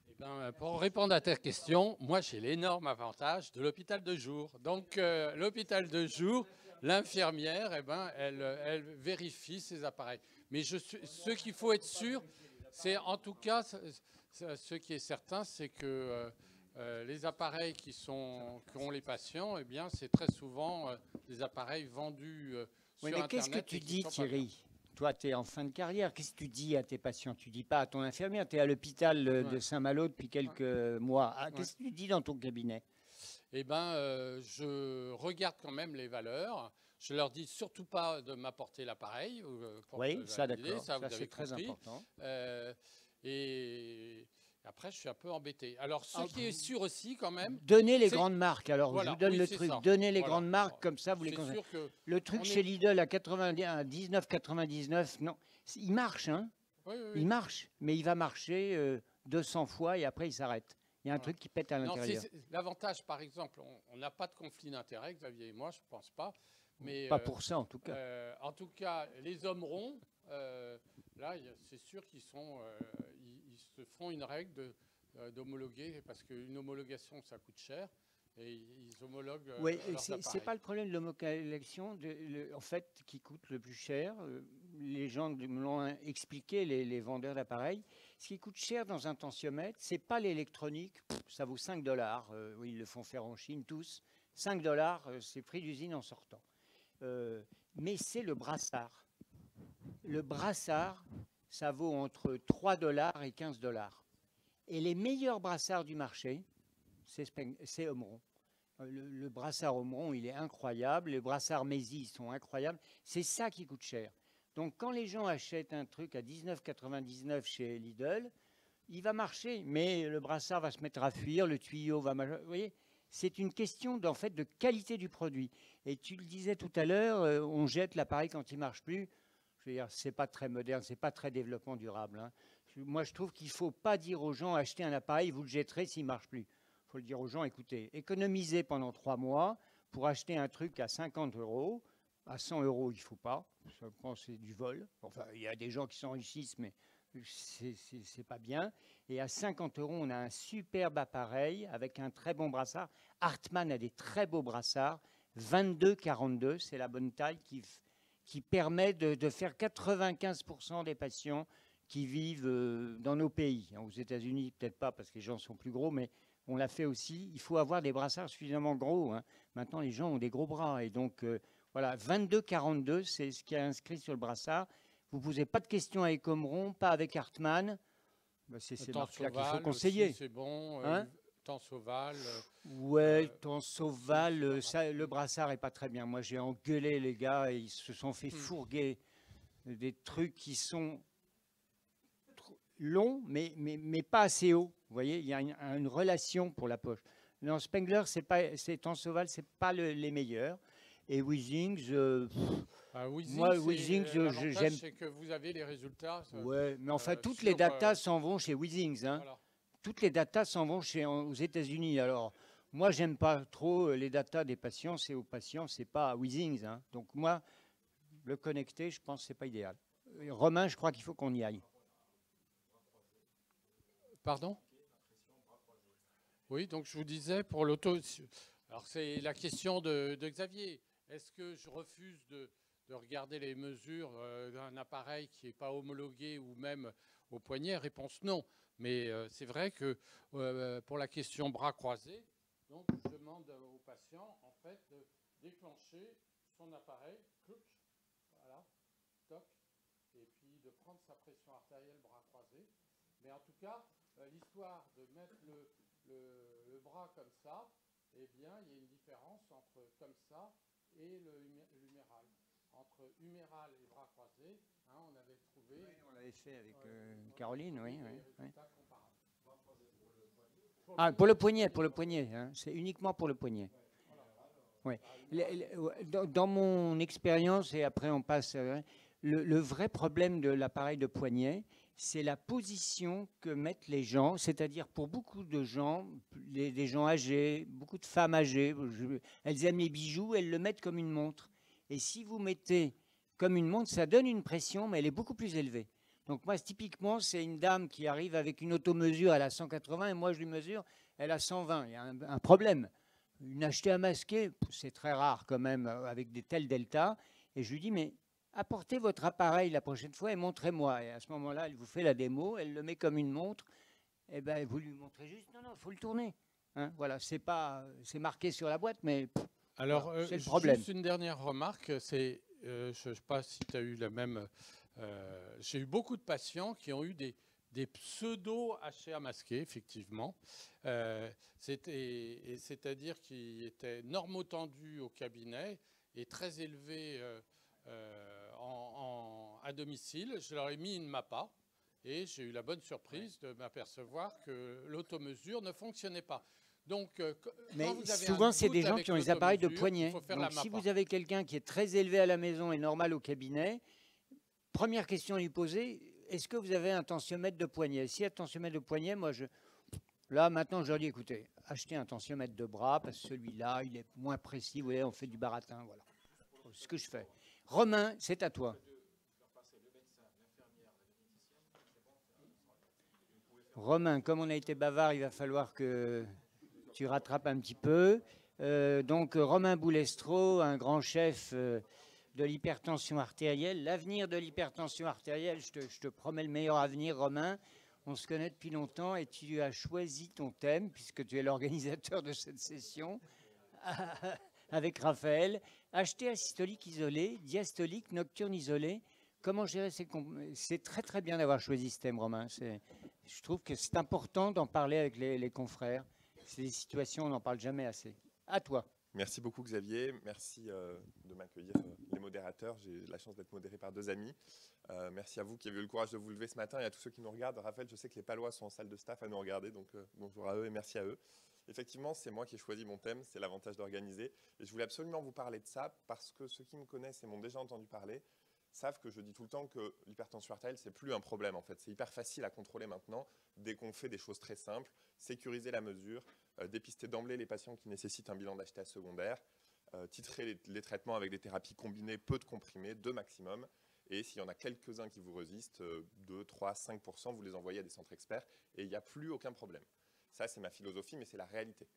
Eh ben, pour répondre à ta question, moi, j'ai l'énorme avantage de l'hôpital de jour. Donc, l'hôpital de jour, l'infirmière, eh ben, elle vérifie ces appareils. Mais ce qu'il faut être sûr, c'est en tout cas, ce qui est certain, c'est que les appareils qu'ont les patients, eh bien, c'est très souvent des appareils vendus sur Internet. Qu'est-ce que tu dis, Thierry? Toi, tu es en fin de carrière. Qu'est-ce que tu dis à tes patients? Tu ne dis pas à ton infirmière. Tu es à l'hôpital de Saint-Malo depuis quelques mois. Qu'est-ce que tu dis dans ton cabinet? Eh bien, je regarde quand même les valeurs. Je leur dis surtout pas de m'apporter l'appareil. Oui, ça d'accord. Ça c'est très important. Et après, je suis un peu embêté. Alors, ce qui est sûr aussi, quand même... Donnez les grandes marques. Alors, voilà, je vous donne le truc. Donnez les grandes marques, comme ça, vous les connaissez. Le truc chez Lidl à 19,99, non, il marche, hein. Oui. Il marche, mais il va marcher 200 fois et après, il s'arrête. Il y a un truc qui pète à l'intérieur. L'avantage, par exemple, on n'a pas de conflit d'intérêt, Xavier et moi, je ne pense pas. Mais, pas pour ça, en tout cas. En tout cas, les hommes ronds, là, c'est sûr qu'ils sont... ils se font une règle d'homologuer, parce qu'une homologation, ça coûte cher, et ils homologuent oui, c'est pas le problème de l'homologation, en fait, qui coûte le plus cher. Les gens me l'ont expliqué, les vendeurs d'appareils. Ce qui coûte cher dans un tensiomètre, c'est pas l'électronique, ça vaut 5 $. Oui, ils le font faire en Chine, tous. 5 $, c'est prix d'usine en sortant. Mais c'est le brassard. Le brassard, ça vaut entre 3 $ et 15 $. Et les meilleurs brassards du marché, c'est Omron. Le brassard Omron, il est incroyable. Les brassards Mézi, ils sont incroyables. C'est ça qui coûte cher. Donc, quand les gens achètent un truc à 19,99 chez Lidl, il va marcher, mais le brassard va se mettre à fuir, le tuyau va... Vous voyez, c'est une question en fait, de qualité du produit. Et tu le disais tout à l'heure, on jette l'appareil quand il ne marche plus. Je veux dire, ce n'est pas très moderne, ce n'est pas très développement durable. Hein. Moi, je trouve qu'il ne faut pas dire aux gens, achetez un appareil, vous le jetterez s'il ne marche plus. faut le dire aux gens, écoutez, économisez pendant 3 mois pour acheter un truc à 50 €. À 100 €, il ne faut pas. Je pense que c'est du vol. Enfin, il y a des gens qui s'enrichissent, mais c'est pas bien. Et à 50 €, on a un superbe appareil avec un très bon brassard. Hartmann a des très beaux brassards. 22-42, c'est la bonne taille qui permet de faire 95% des patients qui vivent dans nos pays. Aux États-Unis, peut-être pas parce que les gens sont plus gros, mais on l'a fait aussi. Il faut avoir des brassards suffisamment gros. Maintenant, les gens ont des gros bras. Et donc, voilà, 22-42, c'est ce qui est inscrit sur le brassard. Vous ne posez pas de questions avec Omron, pas avec Hartmann. Ben, c'est ces marques-là qu'il faut conseiller. C'est bon. Tensoval. Ouais, Tensoval, le brassard n'est pas très bien. Moi, j'ai engueulé les gars et ils se sont fait fourguer des trucs qui sont longs, mais pas assez hauts. Vous voyez, il y a une relation pour la poche. Non, Spengler, Tensoval, ce n'est pas les meilleurs. Et Withings, moi, Withings, j'aime. C'est que vous avez les résultats. Ouais, mais enfin, toutes les datas s'en vont chez Withings. Voilà. Toutes les datas s'en vont aux États-Unis. Alors, moi, j'aime pas trop les datas des patients. C'est aux patients, c'est pas à Withings. Donc, moi, le connecter, je pense que c'est pas idéal. Romain, je crois qu'il faut qu'on y aille. Pardon? Oui, donc je vous disais pour l'auto. Alors, c'est la question de Xavier. Est-ce que je refuse de regarder les mesures d'un appareil qui n'est pas homologué ou même au poignet? Réponse non. Mais c'est vrai que pour la question bras croisés, donc je demande au patient en fait de déclencher son appareil, voilà, toc, et puis de prendre sa pression artérielle bras croisés. Mais en tout cas, l'histoire de mettre le bras comme ça, eh bien, il y a une différence entre comme ça et l'huméral. Entre huméral et bras croisés, on avait trouvé... Oui, on l'avait fait avec Caroline, oui. Ah, pour le poignet, c'est uniquement pour le poignet. Oui. Dans mon expérience, et après on passe... le vrai problème de l'appareil de poignet, c'est la position que mettent les gens, c'est-à-dire pour beaucoup de gens, des gens âgés, beaucoup de femmes âgées, elles aiment les bijoux, elles le mettent comme une montre. Et si vous mettez comme une montre, ça donne une pression, mais elle est beaucoup plus élevée. Donc moi, typiquement, c'est une dame qui arrive avec une automesure, elle a 180, et moi je lui mesure, elle a 120. Il y a un problème. Une achetée à masquer, c'est très rare quand même, avec des tels deltas. Et je lui dis, mais apportez votre appareil la prochaine fois et montrez-moi. Et à ce moment-là, elle vous fait la démo, elle le met comme une montre. Et ben, vous lui montrez juste, non, il faut le tourner. Voilà, c'est marqué sur la boîte, mais alors, c'est le problème. Juste une dernière remarque, c'est, je ne sais pas si tu as eu la même... j'ai eu beaucoup de patients qui ont eu des pseudo-HCA masqués, effectivement. C'est-à-dire qui étaient normotendus au cabinet et très élevés à domicile. Je leur ai mis une MAPA et j'ai eu la bonne surprise de m'apercevoir que l'automesure ne fonctionnait pas. Donc, mais souvent, c'est des gens qui ont les appareils de poignet. Donc, si vous avez quelqu'un qui est très élevé à la maison et normal au cabinet, première question à lui poser, est-ce que vous avez un tensiomètre de poignet? Si un tensiomètre de poignet, là, maintenant, je leur dis, écoutez, achetez un tensiomètre de bras, parce que celui-là, il est moins précis. Vous voyez, on fait du baratin, voilà. C'est ce que je fais. Romain, c'est à toi. Romain, comme on a été bavard, il va falloir que tu rattrapes un petit peu. Donc, Romain Boulestreau, un grand chef de l'hypertension artérielle. L'avenir de l'hypertension artérielle, je te promets le meilleur avenir, Romain. On se connaît depuis longtemps et tu as choisi ton thème, puisque tu es l'organisateur de cette session, avec Raphaël. Acheter asystolique isolé, diastolique, nocturne isolé. Comment gérer c'est très très bien d'avoir choisi ce thème, Romain. Je trouve que c'est important d'en parler avec les confrères. C'est des situations, on n'en parle jamais assez. À toi. Merci beaucoup Xavier, merci de m'accueillir les modérateurs. J'ai la chance d'être modéré par 2 amis. Merci à vous qui avez eu le courage de vous lever ce matin et à tous ceux qui nous regardent. Raphaël, je sais que les Palois sont en salle de staff à nous regarder, donc bonjour à eux et merci à eux. Effectivement, c'est moi qui ai choisi mon thème, c'est l'avantage d'organiser. Et je voulais absolument vous parler de ça parce que ceux qui me connaissent et m'ont déjà entendu parler savent que je dis tout le temps que l'hypertension artérielle, c'est plus un problème en fait. C'est hyper facile à contrôler maintenant dès qu'on fait des choses très simples, sécuriser la mesure, dépister d'emblée les patients qui nécessitent un bilan d'HTA secondaire, titrer les traitements avec des thérapies combinées, peu de comprimés, 2 maximum, et s'il y en a quelques-uns qui vous résistent, 2, 3, 5%, vous les envoyez à des centres experts, et il n'y a plus aucun problème. Ça, c'est ma philosophie, mais c'est la réalité.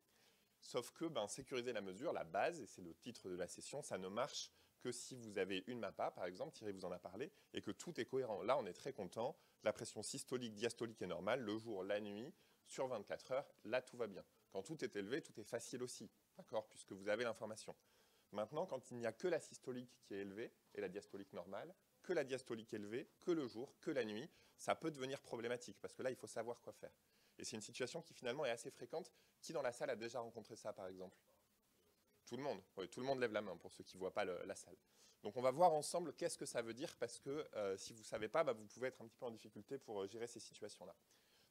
Sauf que sécuriser la mesure, la base, et c'est le titre de la session, ça ne marche que si vous avez une MAPA, par exemple, Thierry vous en a parlé, et que tout est cohérent. Là, on est très content, la pression systolique, diastolique est normale, le jour, la nuit, sur 24 heures, là, tout va bien. Quand tout est élevé, tout est facile aussi, d'accord, puisque vous avez l'information. Maintenant, quand il n'y a que la systolique qui est élevée, et la diastolique normale, que la diastolique élevée, que le jour, que la nuit, ça peut devenir problématique, parce que là, il faut savoir quoi faire. Et c'est une situation qui finalement est assez fréquente. Qui dans la salle a déjà rencontré ça, par exemple? Tout le monde. Oui, tout le monde lève la main pour ceux qui ne voient pas la salle. Donc on va voir ensemble qu'est-ce que ça veut dire, parce que si vous ne savez pas, vous pouvez être un petit peu en difficulté pour gérer ces situations-là.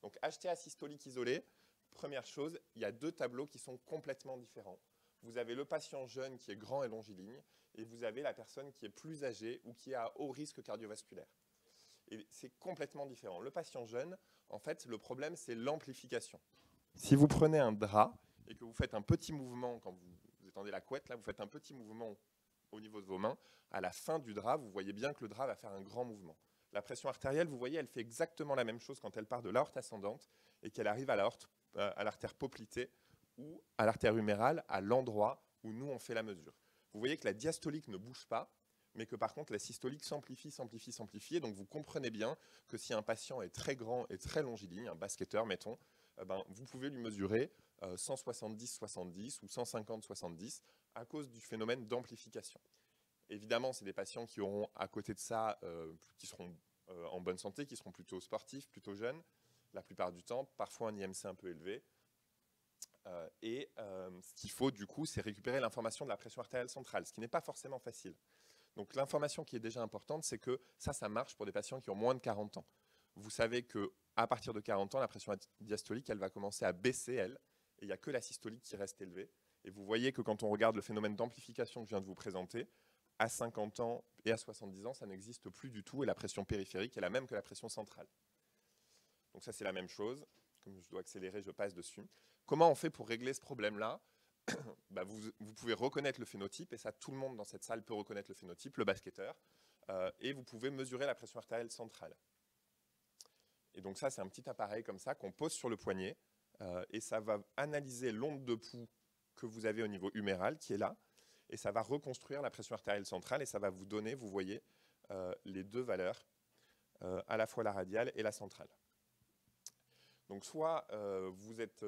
Donc HTA systolique isolé, première chose, il y a 2 tableaux qui sont complètement différents. Vous avez le patient jeune qui est grand et longiligne, et vous avez la personne qui est plus âgée ou qui est à haut risque cardiovasculaire. Et c'est complètement différent. Le patient jeune, en fait, le problème, c'est l'amplification. Si vous prenez un drap et que vous faites un petit mouvement, quand vous étendez la couette, là, vous faites un petit mouvement au niveau de vos mains, à la fin du drap, vous voyez bien que le drap va faire un grand mouvement. La pression artérielle, vous voyez, elle fait exactement la même chose quand elle part de l'aorte ascendante et qu'elle arrive à l'artère poplitée ou à l'artère humérale, à l'endroit où nous, on fait la mesure. Vous voyez que la diastolique ne bouge pas, mais que par contre la systolique s'amplifie, s'amplifie, s'amplifie. Donc vous comprenez bien que si un patient est très grand et très longiligne, un basketteur mettons, vous pouvez lui mesurer 170-70 ou 150-70 à cause du phénomène d'amplification. Évidemment, c'est des patients qui auront à côté de ça, qui seront en bonne santé, qui seront plutôt sportifs, plutôt jeunes, la plupart du temps, parfois un IMC un peu élevé. Ce qu'il faut du coup, c'est récupérer l'information de la pression artérielle centrale, ce qui n'est pas forcément facile. Donc l'information qui est déjà importante, c'est que ça marche pour des patients qui ont moins de 40 ans. Vous savez qu'à partir de 40 ans, la pression diastolique, elle va commencer à baisser, elle, et il n'y a que la systolique qui reste élevée. Et vous voyez que quand on regarde le phénomène d'amplification que je viens de vous présenter, à 50 ans et à 70 ans, ça n'existe plus du tout, et la pression périphérique est la même que la pression centrale. Donc ça, c'est la même chose. Comme je dois accélérer, je passe dessus. Comment on fait pour régler ce problème-là? Vous pouvez reconnaître le phénotype, et ça, tout le monde dans cette salle peut reconnaître le phénotype, le basketteur, et vous pouvez mesurer la pression artérielle centrale. Et donc ça, c'est un petit appareil comme ça qu'on pose sur le poignet, et ça va analyser l'onde de pouls que vous avez au niveau huméral, qui est là, et ça va reconstruire la pression artérielle centrale, et ça va vous donner, vous voyez, les 2 valeurs, à la fois la radiale et la centrale. Donc soit vous êtes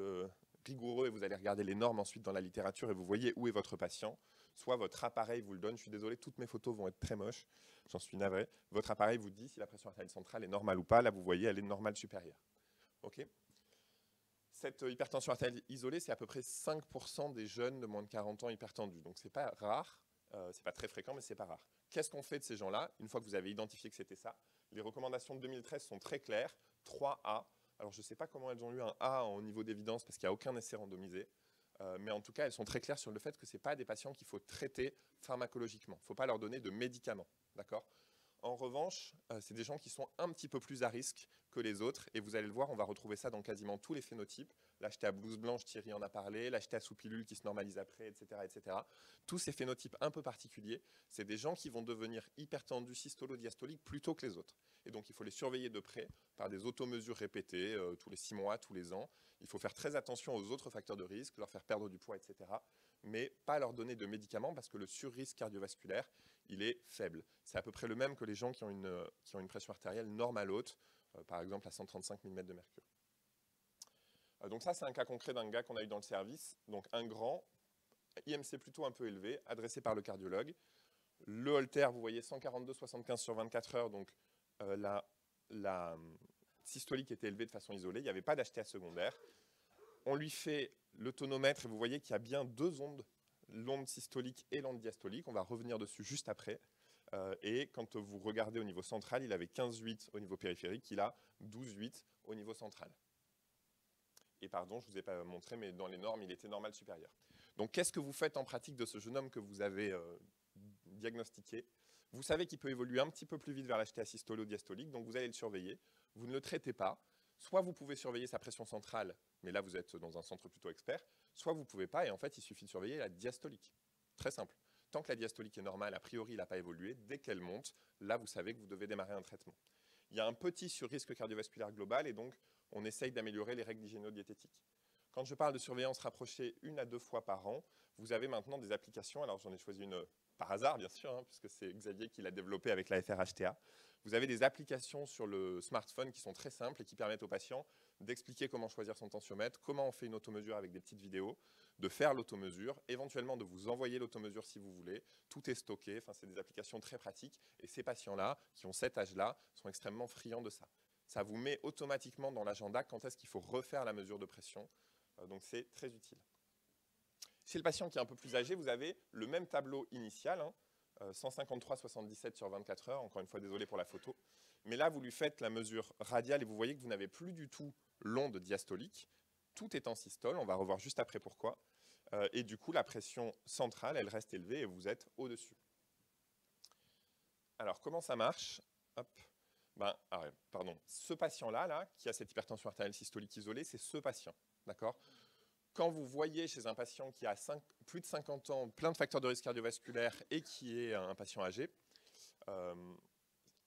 rigoureux et vous allez regarder les normes ensuite dans la littérature et vous voyez où est votre patient, soit votre appareil vous le donne. Je suis désolé, toutes mes photos vont être très moches, j'en suis navré. Votre appareil vous dit si la pression artérielle centrale est normale ou pas. Là, vous voyez, elle est normale supérieure. Okay. Cette hypertension artérielle isolée, c'est à peu près 5% des jeunes de moins de 40 ans hypertendus. Donc c'est pas rare, c'est pas très fréquent, mais c'est pas rare. Qu'est-ce qu'on fait de ces gens-là? Une fois que vous avez identifié que c'était ça, les recommandations de 2013 sont très claires, 3A. Alors, je ne sais pas comment elles ont eu un A au niveau d'évidence parce qu'il n'y a aucun essai randomisé. Mais en tout cas, elles sont très claires sur le fait que ce n'est pas des patients qu'il faut traiter pharmacologiquement. Il ne faut pas leur donner de médicaments. D'accord ? En revanche, c'est des gens qui sont un petit peu plus à risque que les autres. Et vous allez le voir, on va retrouver ça dans quasiment tous les phénotypes. L'HTA blouse blanche, Thierry en a parlé, l'HTA sous pilule qui se normalise après, etc., etc. Tous ces phénotypes un peu particuliers, c'est des gens qui vont devenir hypertendus systolo-diastoliques plutôt que les autres. Et donc, il faut les surveiller de près par des automesures répétées tous les 6 mois, tous les ans. Il faut faire très attention aux autres facteurs de risque, leur faire perdre du poids, etc. Mais pas leur donner de médicaments parce que le surrisque cardiovasculaire, il est faible. C'est à peu près le même que les gens qui ont une pression artérielle normale haute, par exemple à 135 mm de mercure. Donc ça, c'est un cas concret d'un gars qu'on a eu dans le service. Donc un grand, IMC plutôt un peu élevé, adressé par le cardiologue. Le holter, vous voyez, 142,75 sur 24 heures, donc la systolique était élevée de façon isolée, il n'y avait pas d'HTA secondaire. On lui fait le tonomètre et vous voyez qu'il y a bien 2 ondes, l'onde systolique et l'onde diastolique. On va revenir dessus juste après. Et quand vous regardez au niveau central, il avait 15,8 au niveau périphérique, il a 12,8 au niveau central. Et pardon, je ne vous ai pas montré, mais dans les normes, il était normal supérieur. Donc qu'est-ce que vous faites en pratique de ce jeune homme que vous avez diagnostiqué? Vous savez qu'il peut évoluer un petit peu plus vite vers l'HTA systolo-diastolique, donc vous allez le surveiller. Vous ne le traitez pas, Soit vous pouvez surveiller sa pression centrale, mais là vous êtes dans un centre plutôt expert, soit vous ne pouvez pas, et en fait il suffit de surveiller la diastolique. Très simple. Tant que la diastolique est normale, a priori il n'a pas évolué, dès qu'elle monte, là vous savez que vous devez démarrer un traitement. Il y a un petit sur-risque cardiovasculaire global, et donc on essaye d'améliorer les règles d'hygiéno-diététique. Quand je parle de surveillance rapprochée 1 à 2 fois par an, vous avez maintenant des applications, alors j'en ai choisi une par hasard bien sûr, hein, puisque c'est Xavier qui l'a développée avec la FRHTA. Vous avez des applications sur le smartphone qui sont très simples et qui permettent aux patients d'expliquer comment choisir son tensiomètre, comment on fait une automesure avec des petites vidéos, de faire l'automesure, éventuellement de vous envoyer l'automesure si vous voulez. Tout est stocké, enfin, c'est des applications très pratiques. Et ces patients-là, qui ont cet âge-là, sont extrêmement friands de ça. Ça vous met automatiquement dans l'agenda quand est-ce qu'il faut refaire la mesure de pression. Donc c'est très utile. Chez le patient qui est un peu plus âgé, vous avez le même tableau initial, hein, 153,77 sur 24 heures, encore une fois désolé pour la photo, mais là vous lui faites la mesure radiale et vous voyez que vous n'avez plus du tout l'onde diastolique, tout est en systole, on va revoir juste après pourquoi, et du coup la pression centrale elle reste élevée et vous êtes au-dessus. Alors comment ça marche? Hop. Ce patient-là, qui a cette hypertension artérielle systolique isolée, c'est ce patient, d'accord? Quand vous voyez chez un patient qui a plus de 50 ans, plein de facteurs de risque cardiovasculaire et qui est un patient âgé,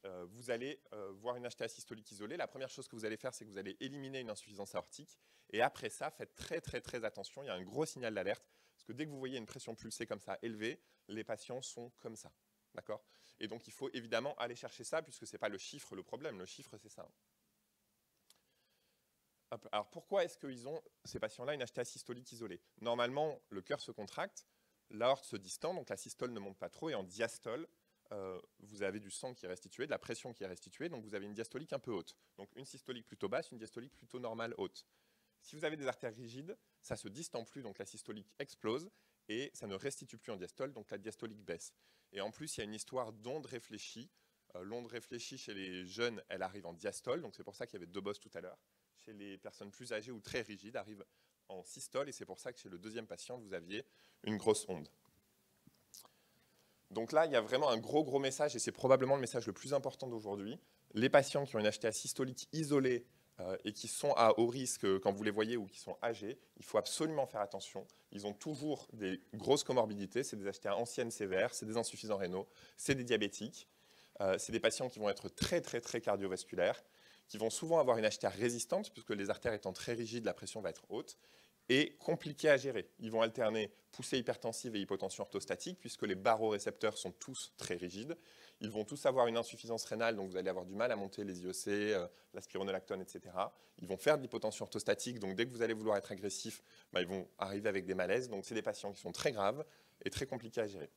vous allez voir une HTA systolique isolée. La première chose que vous allez faire, c'est que vous allez éliminer une insuffisance aortique. Et après ça, faites très attention. Il y a un gros signal d'alerte. Parce que dès que vous voyez une pression pulsée comme ça élevée, les patients sont comme ça. D'accord? Et donc, il faut évidemment aller chercher ça, puisque ce n'est pas le chiffre le problème. Le chiffre, c'est ça. Alors pourquoi est-ce qu'ils ont, ces patients-là, une HTA systolique isolée? Normalement, le cœur se contracte, l'aorte se distend, donc la systole ne monte pas trop, et en diastole, vous avez du sang qui est restitué, de la pression qui est restituée, donc vous avez une diastolique un peu haute. Donc une systolique plutôt basse, une diastolique plutôt normale haute. Si vous avez des artères rigides, ça ne se distend plus, donc la systolique explose, et ça ne restitue plus en diastole, donc la diastolique baisse. Et en plus, il y a une histoire d'onde réfléchie. L'onde réfléchie chez les jeunes, elle arrive en diastole, donc c'est pour ça qu'il y avait 2 bosses tout à l'heure. Chez les personnes plus âgées ou très rigides, arrive en systole, et c'est pour ça que chez le deuxième patient, vous aviez une grosse onde. Donc là, il y a vraiment un gros message, et c'est probablement le message le plus important d'aujourd'hui. Les patients qui ont une HTA systolique isolée et qui sont à haut risque quand vous les voyez ou qui sont âgés, il faut absolument faire attention. Ils ont toujours des grosses comorbidités, c'est des HTA anciennes sévères, c'est des insuffisants rénaux, c'est des diabétiques, c'est des patients qui vont être très cardiovasculaires, qui vont souvent avoir une HTA résistante, puisque les artères étant très rigides, la pression va être haute, et compliquée à gérer. Ils vont alterner poussée hypertensive et hypotension orthostatique, puisque les barorécepteurs sont tous très rigides. Ils vont tous avoir une insuffisance rénale, donc vous allez avoir du mal à monter les IEC, la spironolactone, etc. Ils vont faire de l'hypotension orthostatique, donc dès que vous allez vouloir être agressif, ils vont arriver avec des malaises. Donc c'est des patients qui sont très graves et très compliqués à gérer.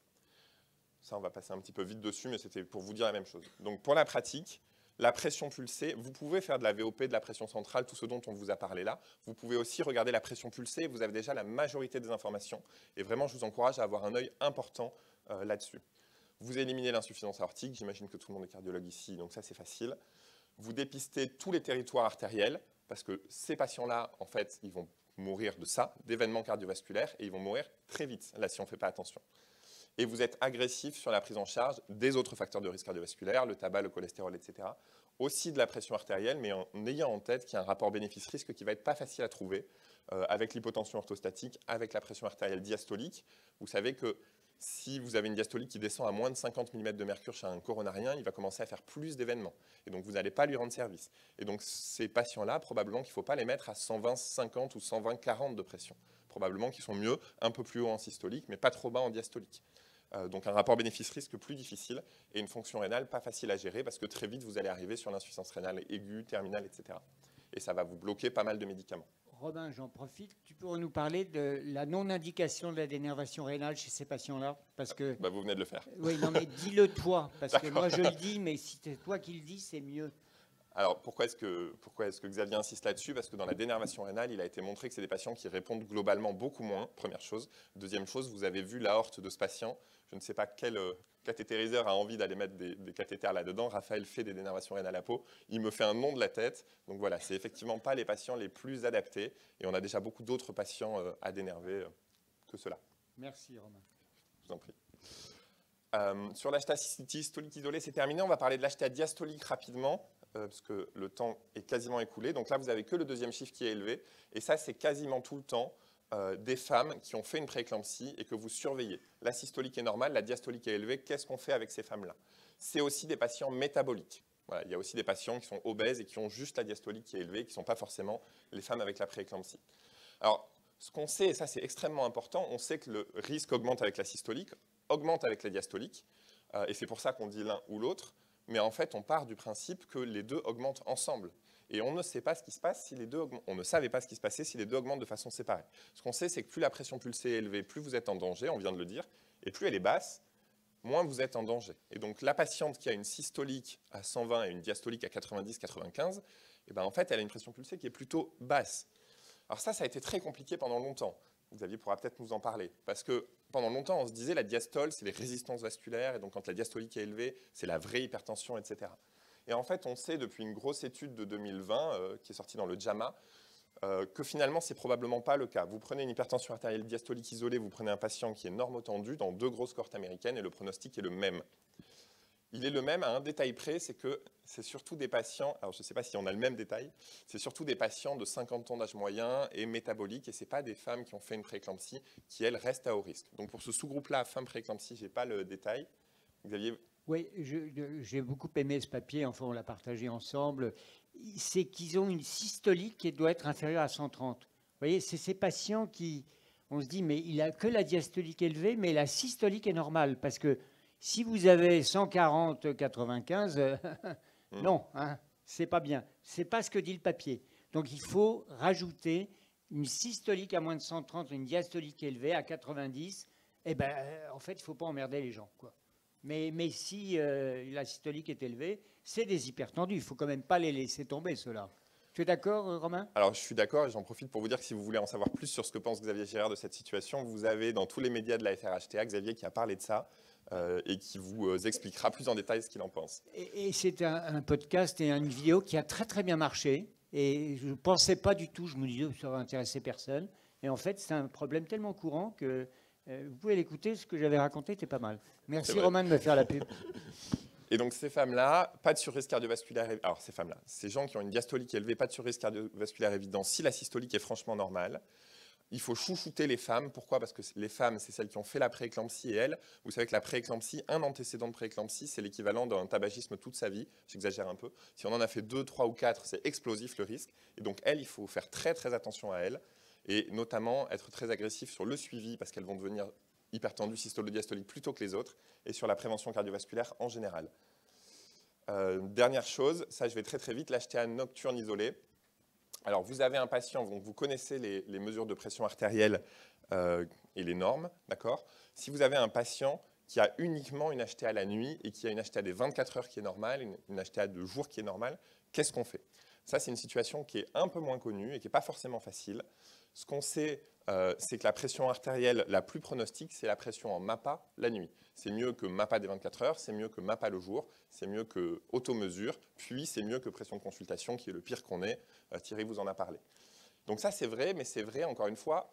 Ça, on va passer un petit peu vite dessus, mais c'était pour vous dire la même chose. Donc pour la pratique, la pression pulsée, vous pouvez faire de la VOP, de la pression centrale, tout ce dont on vous a parlé là. Vous pouvez aussi regarder la pression pulsée, vous avez déjà la majorité des informations. Et vraiment, je vous encourage à avoir un œil important là-dessus. Vous éliminez l'insuffisance aortique, j'imagine que tout le monde est cardiologue ici, donc ça c'est facile. Vous dépistez tous les territoires artériels, parce que ces patients-là, en fait, ils vont mourir de ça, d'événements cardiovasculaires, et ils vont mourir très vite, là, si on ne fait pas attention. Et vous êtes agressif sur la prise en charge des autres facteurs de risque cardiovasculaire, le tabac, le cholestérol, etc. Aussi de la pression artérielle, mais en ayant en tête qu'il y a un rapport bénéfice-risque qui va être pas facile à trouver avec l'hypotension orthostatique, avec la pression artérielle diastolique. Vous savez que si vous avez une diastolique qui descend à moins de 50 mm de mercure chez un coronarien, il va commencer à faire plus d'événements. Et donc, vous n'allez pas lui rendre service. Et donc, ces patients-là, probablement qu'il ne faut pas les mettre à 120-50 ou 120-40 de pression. Probablement qu'ils sont mieux un peu plus haut en systolique, mais pas trop bas en diastolique. Donc un rapport bénéfice-risque plus difficile et une fonction rénale pas facile à gérer parce que très vite, vous allez arriver sur l'insuffisance rénale aiguë, terminale, etc. Et ça va vous bloquer pas mal de médicaments. Robin, j'en profite. Tu pourrais nous parler de la non-indication de la dénervation rénale chez ces patients-là parce que... Vous venez de le faire. Oui, non, mais dis-le toi, parce que moi je le dis, mais si c'est toi qui le dis, c'est mieux. Alors, pourquoi est-ce que Xavier insiste là-dessus? Parce que dans la dénervation rénale, il a été montré que c'est des patients qui répondent globalement beaucoup moins, première chose. Deuxième chose, vous avez vu l'aorte de ce patient. Je ne sais pas quel cathétériseur a envie d'aller mettre des cathéters là-dedans. Raphaël fait des dénervations rénales à peau. Il me fait un nom de la tête. Donc voilà, c'est effectivement pas les patients les plus adaptés. Et on a déjà beaucoup d'autres patients à dénerver que ceux-là. Merci, Romain. Je vous en prie. Sur l'HTA systolique isolée, c'est terminé. On va parler de l'HTA diastolique rapidement. parce que le temps est quasiment écoulé. Donc là, vous n'avez que le deuxième chiffre qui est élevé. Et ça, c'est quasiment tout le temps des femmes qui ont fait une prééclampsie et que vous surveillez. La systolique est normale, la diastolique est élevée. Qu'est-ce qu'on fait avec ces femmes-là? C'est aussi des patients métaboliques. Voilà, il y a aussi des patients qui sont obèses et qui ont juste la diastolique qui est élevée, qui ne sont pas forcément les femmes avec la prééclampsie. Alors, ce qu'on sait, et ça c'est extrêmement important, on sait que le risque augmente avec la systolique, augmente avec la diastolique, et c'est pour ça qu'on dit l'un ou l'autre, mais en fait on part du principe que les deux augmentent ensemble. Et on ne sait pas ce qui se passe si les deux augmentent. On ne savait pas ce qui se passait si les deux augmentent de façon séparée. Ce qu'on sait, c'est que plus la pression pulsée est élevée, plus vous êtes en danger, on vient de le dire, et plus elle est basse, moins vous êtes en danger. Et donc la patiente qui a une systolique à 120 et une diastolique à 90-95, eh ben, en fait, elle a une pression pulsée qui est plutôt basse. Alors ça a été très compliqué pendant longtemps. Xavier pourra peut-être nous en parler. Parce que pendant longtemps, on se disait la diastole, c'est les résistances vasculaires, et donc quand la diastolique est élevée, c'est la vraie hypertension, etc. Et en fait, on sait depuis une grosse étude de 2020, qui est sortie dans le JAMA, que finalement, ce n'est probablement pas le cas. Vous prenez une hypertension artérielle diastolique isolée, vous prenez un patient qui est normotendu dans 2 grosses cohortes américaines, et le pronostic est le même. Il est le même à un détail près, c'est que c'est surtout des patients, alors je ne sais pas si on a le même détail, c'est surtout des patients de 50 ans d'âge moyen et métaboliques, et ce n'est pas des femmes qui ont fait une prééclampsie qui, elles, restent à haut risque. Donc pour ce sous-groupe-là, femme prééclampsie, je n'ai pas le détail. Xavier? Oui, j'ai beaucoup aimé ce papier, enfin on l'a partagé ensemble. C'est qu'ils ont une systolique qui doit être inférieure à 130. Vous voyez, c'est ces patients qui, on se dit, mais il n'a que la diastolique élevée, mais la systolique est normale, parce que si vous avez 140-95, non, hein, c'est pas bien. C'est pas ce que dit le papier. Donc il faut rajouter une systolique à moins de 130, une diastolique élevée à 90. Eh ben, en fait, il ne faut pas emmerder les gens, quoi. Mais si la systolique est élevée, c'est des hypertendus. Il ne faut quand même pas les laisser tomber, ceux-là. Tu es d'accord, Romain? Alors, je suis d'accord et j'en profite pour vous dire que si vous voulez en savoir plus sur ce que pense Xavier Girard de cette situation, vous avez dans tous les médias de la FRHTA Xavier qui a parlé de ça et qui vous expliquera plus en détail ce qu'il en pense. Et c'est un podcast et une vidéo qui a très très bien marché. Et je ne pensais pas du tout, je me disais que ça va intéresser personne. Et en fait, c'est un problème tellement courant que vous pouvez l'écouter, ce que j'avais raconté était pas mal. Merci Romain de me faire la pub. Et donc ces femmes-là, pas de surrisque cardiovasculaire. Alors ces femmes-là, ces gens qui ont une diastolique élevée, pas de surrisque cardiovasculaire évident si la systolique est franchement normale. Il faut chouchouter les femmes. Pourquoi? Parce que les femmes, c'est celles qui ont fait la prééclampsie et elles, vous savez que la prééclampsie, un antécédent de prééclampsie, c'est l'équivalent d'un tabagisme toute sa vie. J'exagère un peu. Si on en a fait 2, 3 ou 4, c'est explosif le risque. Et donc elles, il faut faire très très attention à elles et notamment être très agressif sur le suivi parce qu'elles vont devenir hypertendues systolo-diastoliques plutôt que les autres et sur la prévention cardiovasculaire en général. Dernière chose, ça je vais très très vite, l'HTA nocturne isolée. Alors vous avez un patient, donc vous connaissez les mesures de pression artérielle et les normes, d'accord? Si vous avez un patient qui a uniquement une HTA la nuit et qui a une HTA des 24 heures qui est normale, une HTA de jour qui est normale, qu'est-ce qu'on fait? Ça, c'est une situation qui est un peu moins connue et qui n'est pas forcément facile. Ce qu'on sait, c'est que la pression artérielle la plus pronostique, c'est la pression en MAPA la nuit. C'est mieux que MAPA des 24 heures, c'est mieux que MAPA le jour, c'est mieux que automesure, puis c'est mieux que pression de consultation, qui est le pire qu'on ait. Thierry vous en a parlé. Donc ça, c'est vrai, mais c'est vrai, encore une fois,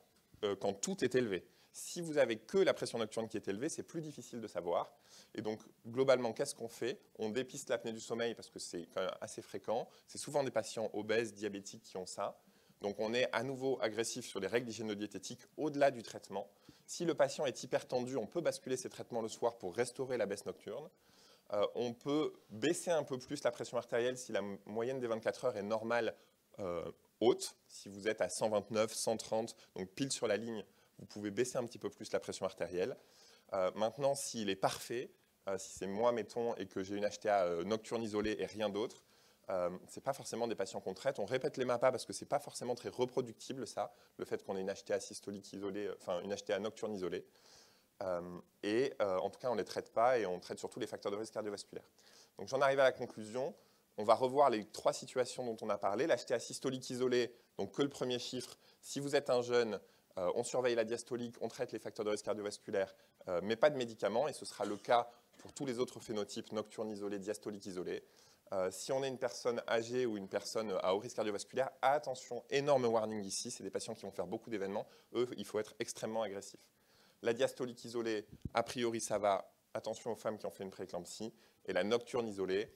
quand tout est élevé. Si vous avez que la pression nocturne qui est élevée, c'est plus difficile de savoir. Et donc, globalement, qu'est-ce qu'on fait? On dépiste l'apnée du sommeil parce que c'est quand même assez fréquent. C'est souvent des patients obèses, diabétiques qui ont ça. Donc, on est à nouveau agressif sur les règles d'hygiéno-diététique au-delà du traitement. Si le patient est hypertendu, on peut basculer ses traitements le soir pour restaurer la baisse nocturne. On peut baisser un peu plus la pression artérielle si la moyenne des 24 heures est normale haute. Si vous êtes à 129, 130, donc pile sur la ligne, vous pouvez baisser un petit peu plus la pression artérielle. Maintenant, s'il est parfait, si c'est moi, mettons, et que j'ai une HTA nocturne isolée et rien d'autre, ce n'est pas forcément des patients qu'on traite. On répète les MAPA parce que ce n'est pas forcément très reproductible, ça, le fait qu'on ait une HTA systolique isolée, enfin une HTA nocturne isolée. En tout cas, on ne les traite pas et on traite surtout les facteurs de risque cardiovasculaire. Donc j'en arrive à la conclusion. On va revoir les 3 situations dont on a parlé. L'HTA systolique isolée, donc que le premier chiffre. Si vous êtes un jeune, on surveille la diastolique, on traite les facteurs de risque cardiovasculaire, mais pas de médicaments, et ce sera le cas pour tous les autres phénotypes nocturne isolée, diastolique isolée. Si on est une personne âgée ou une personne à haut risque cardiovasculaire, attention, énorme warning ici, c'est des patients qui vont faire beaucoup d'événements, eux, il faut être extrêmement agressif. La diastolique isolée, a priori ça va, attention aux femmes qui ont fait une prééclampsie, et la nocturne isolée,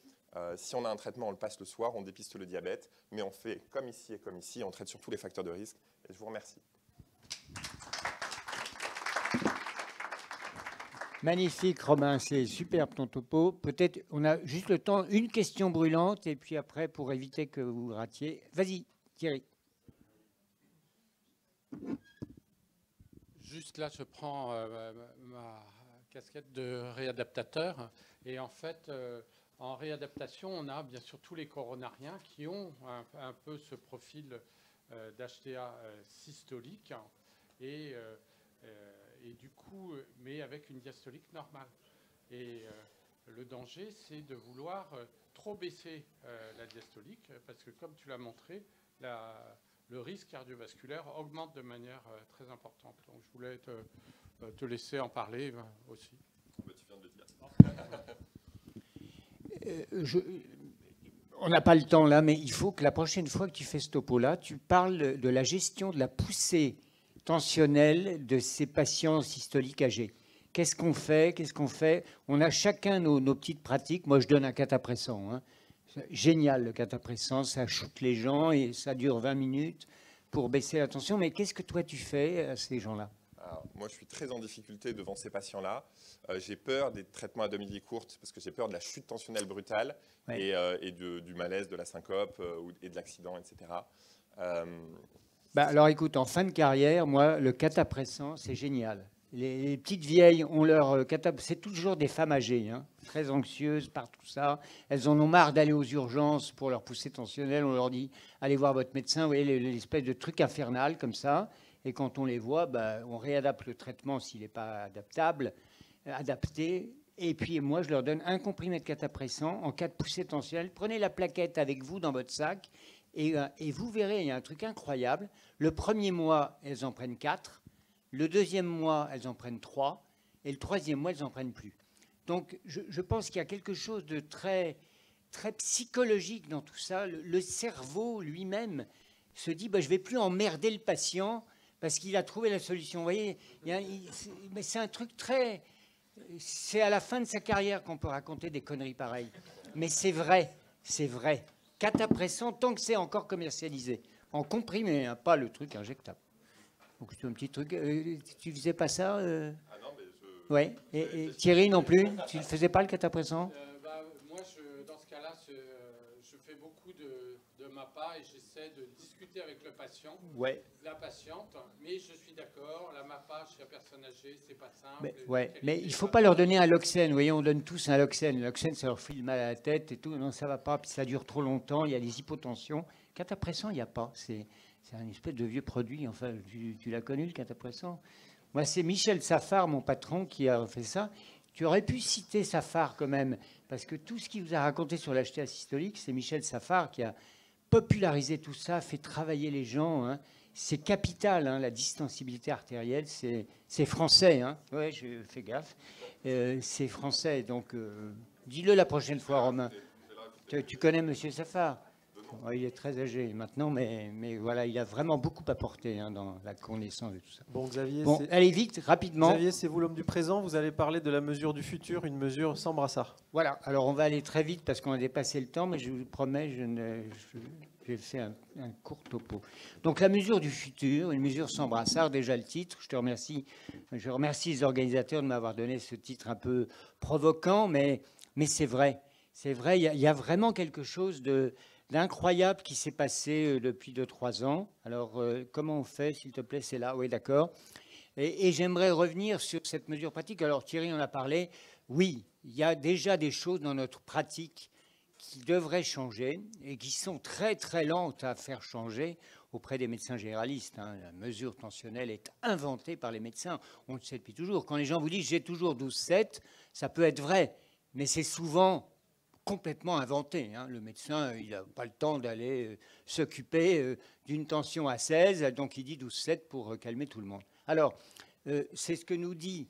Si on a un traitement, on le passe le soir, on dépiste le diabète, mais on fait comme ici et comme ici, on traite sur tous les facteurs de risque. Et je vous remercie. Magnifique, Romain, c'est superbe ton topo. Peut-être on a juste le temps, une question brûlante, et puis après, pour éviter que vous ratiez. Vas-y, Thierry. Juste là, je prends ma casquette de réadaptateur. Et en fait, en réadaptation, on a bien sûr tous les coronariens qui ont un peu ce profil d'HTA systolique. Et du coup, mais avec une diastolique normale. Et le danger, c'est de vouloir trop baisser la diastolique, parce que comme tu l'as montré, le risque cardiovasculaire augmente de manière très importante. Donc je voulais te laisser en parler aussi. Tu viens de le dire. On n'a pas le temps là, mais il faut que la prochaine fois que tu fais ce topo-là, tu parles de la gestion de la poussée tensionnelle de ces patients systoliques âgés. Qu'est-ce qu'on fait? On a chacun nos petites pratiques. Moi, je donne un catapréssant. Hein. Génial, le catapréssant. Ça shoote les gens et ça dure 20 minutes pour baisser la tension. Mais qu'est-ce que toi, tu fais à ces gens-là? Alors, moi, je suis très en difficulté devant ces patients-là. J'ai peur des traitements à demi-vie courte parce que j'ai peur de la chute tensionnelle brutale et du malaise, de la syncope et de l'accident, etc. Alors écoute, en fin de carrière, moi, le catapréssant, c'est génial. Les petites vieilles ont leur c'est toujours des femmes âgées, hein, très anxieuses par tout ça. Elles en ont marre d'aller aux urgences pour leur poussée tensionnelle. On leur dit, allez voir votre médecin. Vous voyez, l'espèce de truc infernal comme ça. Et quand on les voit, on réadapte le traitement s'il n'est pas adapté. Et puis moi, je leur donne un comprimé de catapréssant en cas de poussée tensionnelle. Prenez la plaquette avec vous dans votre sac. Et vous verrez, il y a un truc incroyable. Le premier mois, elles en prennent 4. Le deuxième mois, elles en prennent 3. Et le troisième mois, elles n'en prennent plus. Donc, je pense qu'il y a quelque chose de très, très psychologique dans tout ça. Le cerveau lui-même se dit, je ne vais plus emmerder le patient parce qu'il a trouvé la solution. Vous voyez, mais c'est un truc très... C'est à la fin de sa carrière qu'on peut raconter des conneries pareilles. Mais c'est vrai, c'est vrai. Catapréssant, tant que c'est encore commercialisé. En comprimé, hein, pas le truc injectable. Donc c'est un petit truc. Tu faisais pas ça Ah non, mais je... Ouais. Et Thierry non plus. Tu ne faisais pas le catapréssant? Moi, dans ce cas-là, je fais beaucoup de ma part et j'essaie de discuter avec le patient, la patiente. Mais je suis d'accord, la MAPA chez la personne âgée, c'est pas simple. Mais il ne faut pas leur donner un Loxène. Vous voyez, on donne tous un Loxène. Loxène, ça leur file mal à la tête et tout. Non, ça ne va pas. Puis ça dure trop longtemps. Il y a des hypotensions. Catapréssant, il n'y a pas. C'est un espèce de vieux produit. Enfin, tu l'as connu, le catapréssant? Moi, c'est Michel Safar, mon patron, qui a fait ça. Tu aurais pu citer Safar quand même, parce que tout ce qu'il vous a raconté sur l'HTA systolique, c'est Michel Safar qui a popularisé tout ça, fait travailler les gens. Hein. C'est capital, hein, la distensibilité artérielle. C'est français. Hein. Oui, je fais gaffe. C'est français. Donc, dis-le la prochaine fois, Romain. Tu connais M. Safar? Il est très âgé maintenant, mais voilà, il a vraiment beaucoup apporté dans la connaissance de tout ça. Bon, Xavier, allez vite, rapidement. Xavier, c'est vous l'homme du présent. Vous allez parler de la mesure du futur, une mesure sans brassard. Voilà, alors on va aller très vite parce qu'on a dépassé le temps, mais je vous promets, j'ai fait un court topo. Donc la mesure du futur, une mesure sans brassard, déjà le titre, je te remercie. Je remercie les organisateurs de m'avoir donné ce titre un peu provoquant, mais c'est vrai. C'est vrai, il y a vraiment quelque chose d'incroyable qui s'est passé depuis 2-3 ans. Alors, comment on fait, s'il te plaît? C'est là, oui, d'accord. Et j'aimerais revenir sur cette mesure pratique. Alors, Thierry en a parlé. Oui, il y a déjà des choses dans notre pratique qui devraient changer et qui sont très, très lentes à faire changer auprès des médecins généralistes. Hein. La mesure tensionnelle est inventée par les médecins. On le sait depuis toujours. Quand les gens vous disent « j'ai toujours 12,7 », ça peut être vrai, mais c'est souvent complètement inventé. Hein. Le médecin, il n'a pas le temps d'aller s'occuper d'une tension à 16, donc il dit 12,7 pour calmer tout le monde. Alors, c'est ce que nous dit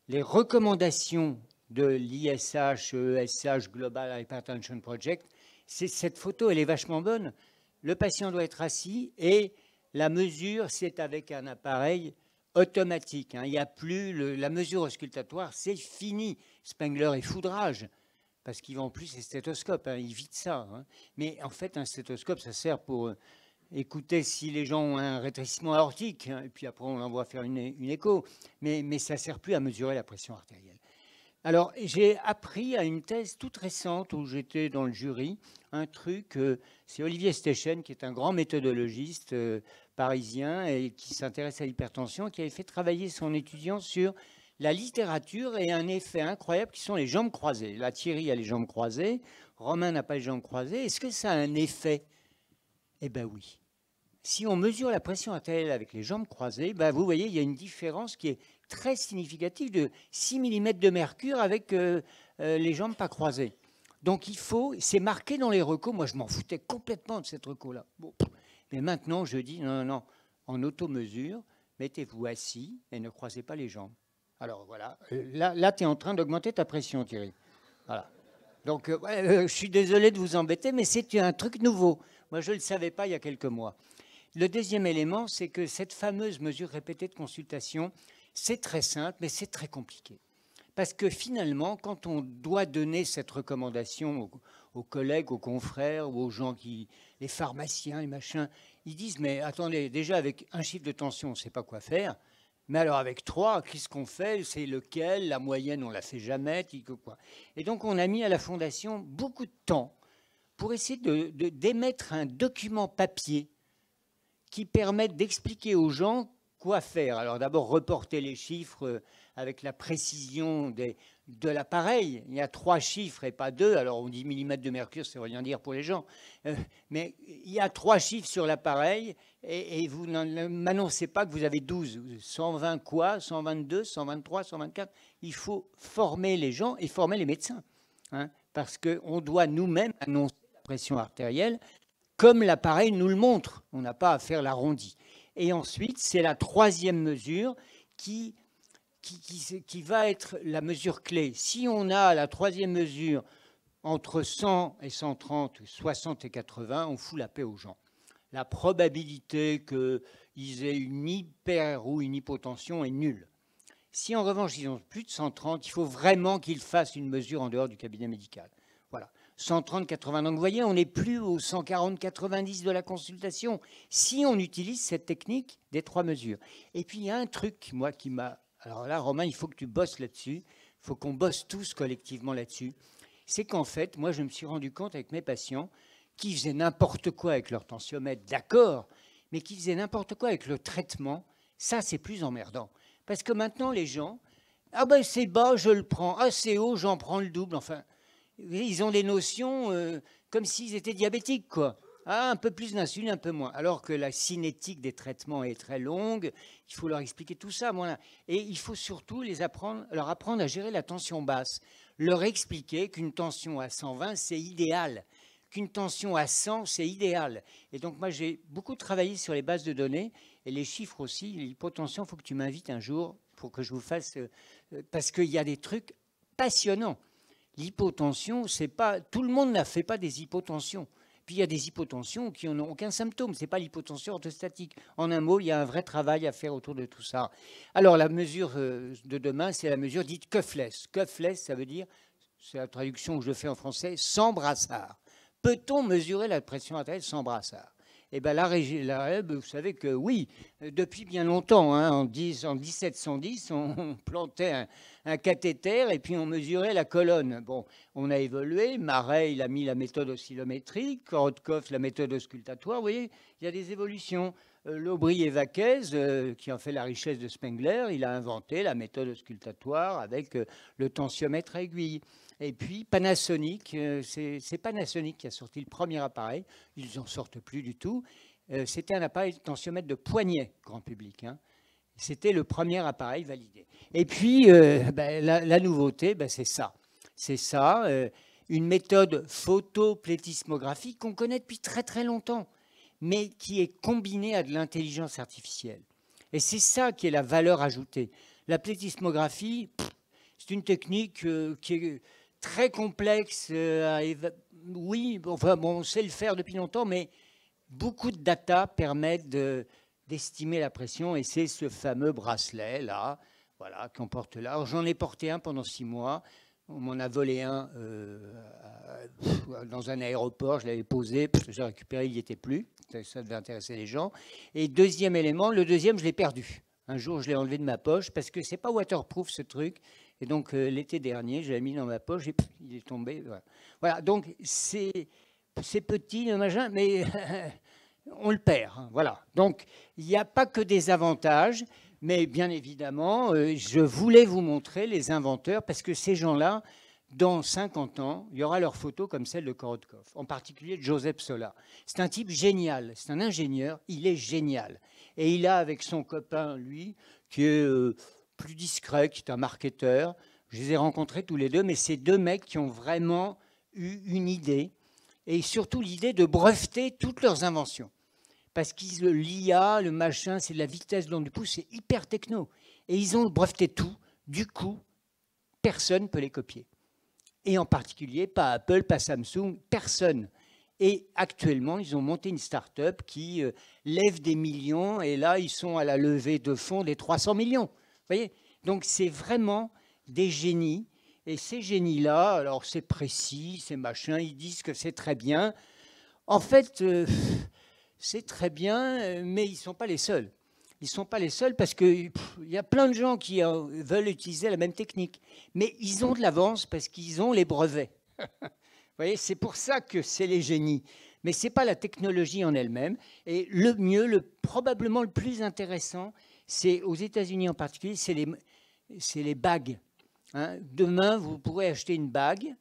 les recommandations de l'ISH, ESH, Global Hypertension Project. Cette photo, elle est vachement bonne. Le patient doit être assis et la mesure, c'est avec un appareil automatique. Hein. Il n'y a plus la mesure auscultatoire, c'est fini. Spengler et Foudrage. parce qu'ils vendent plus les stéthoscopes, hein, ils vident ça. Hein. Mais en fait, un stéthoscope, ça sert pour écouter si les gens ont un rétrécissement aortique, hein, et puis après on l'envoie faire une écho, mais ça ne sert plus à mesurer la pression artérielle. Alors, j'ai appris à une thèse toute récente où j'étais dans le jury, un truc, c'est Olivier Stechen, qui est un grand méthodologiste parisien et qui s'intéresse à l'hypertension, qui avait fait travailler son étudiant sur la littérature et un effet incroyable qui sont les jambes croisées. Là, Thierry a les jambes croisées, Romain n'a pas les jambes croisées. Est-ce que ça a un effet? Eh bien oui. Si on mesure la pression artérielle avec les jambes croisées, ben vous voyez, il y a une différence qui est très significative de 6 mm de mercure avec les jambes pas croisées. Donc il faut, c'est marqué dans les recos, moi je m'en foutais complètement de cette reco-là. Bon. Mais maintenant je dis, non, non, non, en automesure, mettez-vous assis et ne croisez pas les jambes. Alors voilà, là tu es en train d'augmenter ta pression, Thierry. Voilà. Donc je suis désolé de vous embêter, mais c'est un truc nouveau. Moi je ne le savais pas il y a quelques mois. Le deuxième élément, c'est que cette fameuse mesure répétée de consultation, c'est très simple, mais c'est très compliqué. Parce que finalement, quand on doit donner cette recommandation aux collègues, aux confrères ou aux gens les pharmaciens, les machins, ils disent, mais attendez, déjà avec un chiffre de tension, on ne sait pas quoi faire. Mais alors avec 3, qu'est-ce qu'on fait? C'est lequel? La moyenne, on ne la fait jamais. Quoi. Et donc on a mis à la Fondation beaucoup de temps pour essayer d'émettre un document papier qui permette d'expliquer aux gens quoi faire. Alors d'abord, reporter les chiffres avec la précision de l'appareil. Il y a 3 chiffres et pas 2. Alors on dit millimètres de mercure, ça ne veut rien dire pour les gens. Mais il y a 3 chiffres sur l'appareil et vous ne m'annoncez pas que vous avez 12. 120 quoi? 122, 123, 124. Il faut former les gens et former les médecins. Hein, parce qu'on doit nous-mêmes annoncer la pression artérielle comme l'appareil nous le montre. On n'a pas à faire l'arrondi. Et ensuite, c'est la 3e mesure qui va être la mesure clé. Si on a la 3e mesure entre 100 et 130, 60 et 80, on fout la paix aux gens. La probabilité qu'ils aient une hyper ou une hypotension est nulle. Si en revanche, ils ont plus de 130, il faut vraiment qu'ils fassent une mesure en dehors du cabinet médical. Voilà. 130, 80. Donc vous voyez, on n'est plus au 140, 90 de la consultation si on utilise cette technique des 3 mesures. Et puis il y a un truc, moi, qui m'a... Alors là, Romain, il faut que tu bosses là-dessus. Il faut qu'on bosse tous collectivement là-dessus. C'est qu'en fait, moi, je me suis rendu compte avec mes patients qui faisaient n'importe quoi avec leur tensiomètre, d'accord, mais qui faisaient n'importe quoi avec le traitement. Ça, c'est plus emmerdant. Parce que maintenant, les gens, ah ben c'est bas, je le prends. Ah, c'est haut, j'en prends le double. Enfin... Ils ont des notions comme s'ils étaient diabétiques, quoi. Ah, un peu plus d'insuline, un peu moins. Alors que la cinétique des traitements est très longue, il faut leur expliquer tout ça. Voilà. Et il faut surtout leur apprendre à gérer la tension basse. Leur expliquer qu'une tension à 120, c'est idéal. Qu'une tension à 100, c'est idéal. Et donc, moi, j'ai beaucoup travaillé sur les bases de données et les chiffres aussi. L'hypotension, il faut que tu m'invites un jour pour que je vous fasse... parce qu'il y a des trucs passionnants. L'hypotension, c'est pas... Tout le monde n'a fait pas des hypotensions. Puis il y a des hypotensions qui n'ont aucun symptôme. Ce n'est pas l'hypotension orthostatique. En un mot, il y a un vrai travail à faire autour de tout ça. Alors la mesure de demain, c'est la mesure dite cuffless. Cuffless, ça veut dire, c'est la traduction que je fais en français, sans brassard. Peut-on mesurer la pression artérielle sans brassard? Eh bien, vous savez que oui, depuis bien longtemps, hein, en 1710, on plantait un cathéter et puis on mesurait la colonne. Bon, on a évolué. Marais, il a mis la méthode oscillométrique. Korotkov, la méthode auscultatoire. Vous voyez, il y a des évolutions. L'Aubry et Vaquez, qui ont fait la richesse de Spengler, il a inventé la méthode auscultatoire avec le tensiomètre à aiguille. Et puis Panasonic, c'est Panasonic qui a sorti le premier appareil. Ils n'en sortent plus du tout. C'était un appareil de tensiomètre de poignet, grand public. Hein. C'était le premier appareil validé. Et puis, la nouveauté, c'est ça. C'est ça, une méthode photoplétismographique qu'on connaît depuis très très longtemps, mais qui est combinée à de l'intelligence artificielle. Et c'est ça qui est la valeur ajoutée. La plétismographie, c'est une technique qui est très complexe. Oui, enfin, bon, on sait le faire depuis longtemps, mais beaucoup de data permettent d'estimer la pression, et c'est ce fameux bracelet-là, voilà, qu'on porte là. J'en ai porté un pendant 6 mois. On m'en a volé un dans un aéroport, je l'avais posé, parce que j'ai récupéré, il n'y était plus. Ça devait intéresser les gens. Et deuxième élément, le deuxième, je l'ai perdu. Un jour, je l'ai enlevé de ma poche, parce que c'est pas waterproof ce truc. Et donc, l'été dernier, je l'ai mis dans ma poche et il est tombé. Voilà, donc c'est petit, le machin, mais on le perd. Hein, voilà. Donc, il n'y a pas que des avantages. Mais bien évidemment, je voulais vous montrer les inventeurs parce que ces gens-là, dans 50 ans, il y aura leurs photos comme celle de Korotkov, en particulier de Joseph Sola. C'est un type génial, c'est un ingénieur, il est génial. Et il a avec son copain, lui, qui est plus discret, qui est un marketeur. Je les ai rencontrés tous les deux, mais c'est deux mecs qui ont vraiment eu une idée, et surtout l'idée de breveter toutes leurs inventions. Parce qu'ils l'IA, le machin, c'est de la vitesse de l'onde du pouce, c'est hyper techno. Et ils ont breveté tout. Du coup, personne ne peut les copier. Et en particulier, pas Apple, pas Samsung, personne. Et actuellement, ils ont monté une start-up qui lève des millions. Et là, ils sont à la levée de fonds des 300 millions. Vous voyez ? Donc, c'est vraiment des génies. Et ces génies-là, alors c'est précis, c'est machin, ils disent que c'est très bien. En fait... c'est très bien, mais ils ne sont pas les seuls. Ils ne sont pas les seuls parce qu'il y a plein de gens qui veulent utiliser la même technique. Mais ils ont de l'avance parce qu'ils ont les brevets. Vous voyez, c'est pour ça que c'est les génies. Mais ce n'est pas la technologie en elle-même. Et le mieux, probablement le plus intéressant, c'est aux États-Unis en particulier, c'est les bagues. Hein. Demain, vous pourrez acheter une bague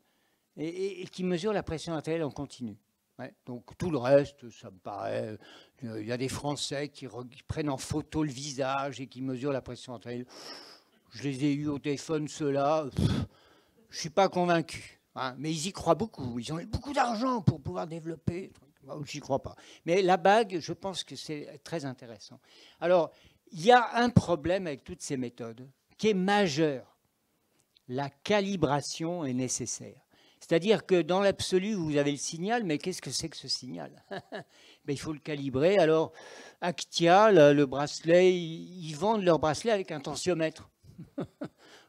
et qui mesure la pression artérielle en continu. Ouais, donc tout le reste, ça me paraît... Il y a des Français qui prennent en photo le visage et qui mesurent la pression artérielle. Je les ai eus au téléphone, ceux-là. Je ne suis pas convaincu. Hein, mais ils y croient beaucoup. Ils ont eu beaucoup d'argent pour pouvoir développer. Je n'y crois pas. Mais la bague, je pense que c'est très intéressant. Alors, il y a un problème avec toutes ces méthodes qui est majeur. La calibration est nécessaire. C'est-à-dire que dans l'absolu, vous avez le signal, mais qu'est-ce que c'est que ce signal? Ben, il faut le calibrer. Alors, Actia, le bracelet, ils vendent leur bracelet avec un tensiomètre.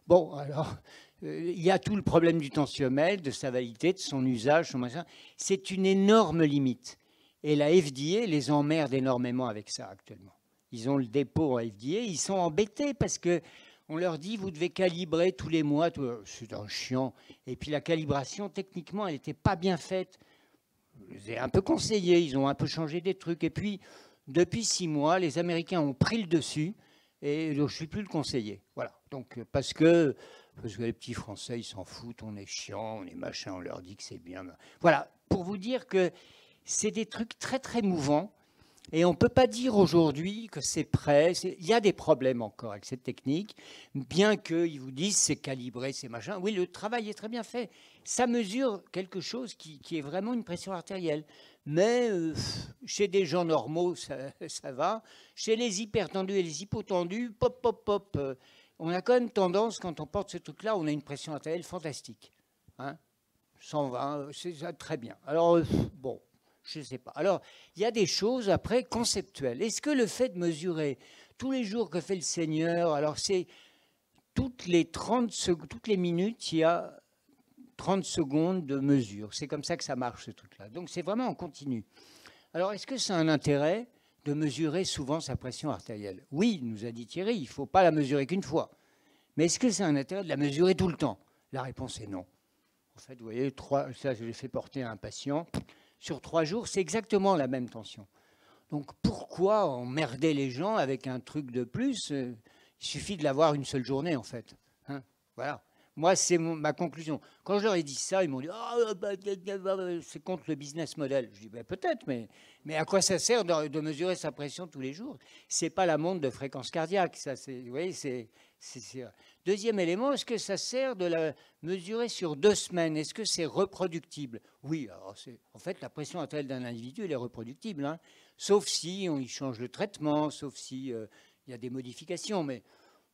Bon, alors, il y a tout le problème du tensiomètre, de sa validité, de son usage, son machin. C'est une énorme limite. Et la FDA les emmerde énormément avec ça actuellement. Ils ont le dépôt en FDA, ils sont embêtés parce que on leur dit, vous devez calibrer tous les mois. C'est un chiant. Et puis la calibration, techniquement, elle n'était pas bien faite. Je les ai un peu conseillés, ils ont un peu changé des trucs. Et puis, depuis 6 mois, les Américains ont pris le dessus et je ne suis plus le conseiller. Voilà. Donc, parce que les petits Français, ils s'en foutent, on est chiant, on est machin, on leur dit que c'est bien. Voilà. Pour vous dire que c'est des trucs très, très mouvants. Et on ne peut pas dire aujourd'hui que c'est prêt. Il y a des problèmes encore avec cette technique, bien qu'ils vous disent c'est calibré, c'est machin. Oui, le travail est très bien fait. Ça mesure quelque chose qui est vraiment une pression artérielle. Mais chez des gens normaux, ça va. Chez les hypertendus et les hypotendus, pop, pop, pop. On a quand même tendance, quand on porte ce truc-là, on a une pression artérielle fantastique. Hein, 120, c'est très bien. Alors, bon. Je ne sais pas. Alors, il y a des choses, après, conceptuelles. Est-ce que le fait de mesurer tous les jours que fait le Seigneur, alors c'est toutes les minutes, il y a 30 secondes de mesure. C'est comme ça que ça marche, ce truc-là. Donc, c'est vraiment en continu. Alors, est-ce que ça a un intérêt de mesurer souvent sa pression artérielle? Oui, nous a dit Thierry, il ne faut pas la mesurer qu'une fois. Mais est-ce que ça a un intérêt de la mesurer tout le temps? La réponse est non. En fait, vous voyez, ça, je l'ai fait porter à un patient. Sur 3 jours, c'est exactement la même tension. Donc pourquoi emmerder les gens avec un truc de plus? Il suffit de l'avoir une seule journée, en fait. Hein, voilà. Moi, c'est ma conclusion. Quand je leur ai dit ça, ils m'ont dit c'est contre le business model. Je dis peut-être, mais à quoi ça sert de mesurer sa pression tous les jours? C'est pas la montre de fréquence cardiaque. Ça, vous voyez, c'est. Deuxième élément, est-ce que ça sert de la mesurer sur 2 semaines? Est-ce que c'est reproductible? Oui, alors en fait, la pression artérielle d'un individu, elle est reproductible, hein, sauf si on y change le traitement, sauf si y a des modifications. Mais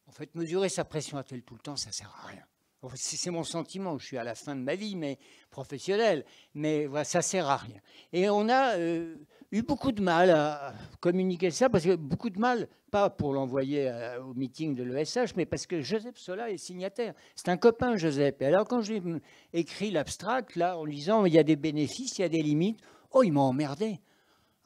en fait, mesurer sa pression artérielle tout le temps, ça ne sert à rien. C'est mon sentiment, je suis à la fin de ma vie, mais professionnelle, mais voilà, ça ne sert à rien. Et on a eu beaucoup de mal à communiquer ça, parce que beaucoup de mal, pas pour l'envoyer au meeting de l'ESH, mais parce que Joseph Sola est signataire. C'est un copain, Joseph. Et alors, quand j'ai écrit l'abstract, là, en disant il y a des bénéfices, il y a des limites, oh, il m'a emmerdé.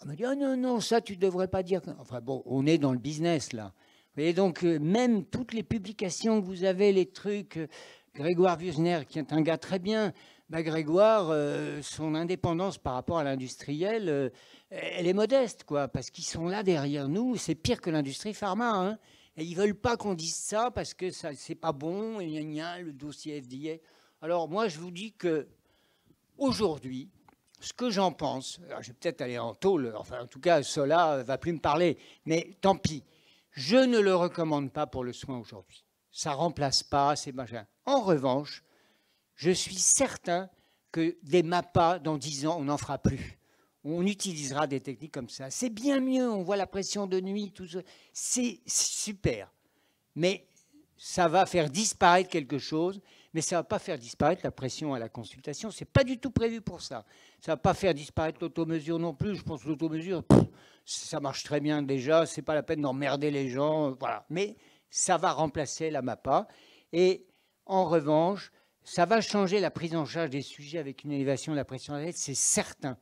Il m'a dit, oh non, non, ça, tu ne devrais pas dire. Enfin bon, on est dans le business, là. Et donc, même toutes les publications que vous avez, les trucs, Grégoire Wüsner, qui est un gars très bien, bah, Grégoire, son indépendance par rapport à l'industriel, elle est modeste, quoi, parce qu'ils sont là derrière nous. C'est pire que l'industrie pharma, hein. Et ils ne veulent pas qu'on dise ça parce que ce n'est pas bon, et le dossier FDA. Alors, moi, je vous dis que aujourd'hui, ce que j'en pense, alors je vais peut-être aller en tôle, enfin, en tout cas, Sola ne va plus me parler, mais tant pis. Je ne le recommande pas pour le soin aujourd'hui. Ça ne remplace pas ces machins. En revanche, je suis certain que des MAPA, dans 10 ans, on n'en fera plus. On utilisera des techniques comme ça. C'est bien mieux, on voit la pression de nuit, tout ça. C'est super. Mais ça va faire disparaître quelque chose, mais ça ne va pas faire disparaître la pression à la consultation. Ce n'est pas du tout prévu pour ça. Ça ne va pas faire disparaître l'automesure non plus. Je pense que l'automesure, ça marche très bien déjà. Ce n'est pas la peine d'emmerder les gens. Voilà. Mais ça va remplacer la MAPA. Et en revanche, ça va changer la prise en charge des sujets avec une élévation de la pression artérielle, c'est certain.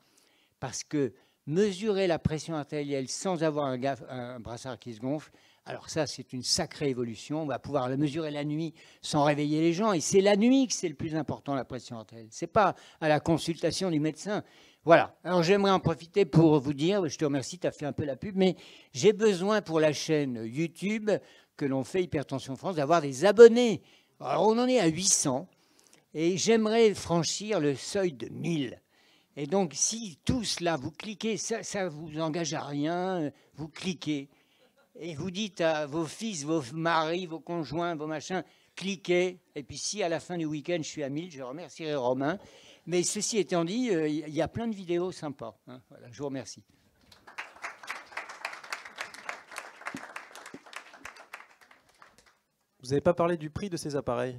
Parce que mesurer la pression artérielle sans avoir un brassard qui se gonfle, alors ça, c'est une sacrée évolution. On va pouvoir la mesurer la nuit sans réveiller les gens. Et c'est la nuit que c'est le plus important, la pression artérielle. Ce n'est pas à la consultation du médecin. Voilà. Alors, j'aimerais en profiter pour vous dire, je te remercie, tu as fait un peu la pub, mais j'ai besoin pour la chaîne YouTube que l'on fait Hypertension France d'avoir des abonnés. Alors, on en est à 800. Et j'aimerais franchir le seuil de 1000. Et donc, si tous là, vous cliquez, ça ne vous engage à rien, vous cliquez. Et vous dites à vos fils, vos maris, vos conjoints, vos machins, cliquez. Et puis si à la fin du week-end, je suis à 1000, je remercierai Romain. Mais ceci étant dit, il y a plein de vidéos sympas. Hein. Voilà, je vous remercie. Vous n'avez pas parlé du prix de ces appareils?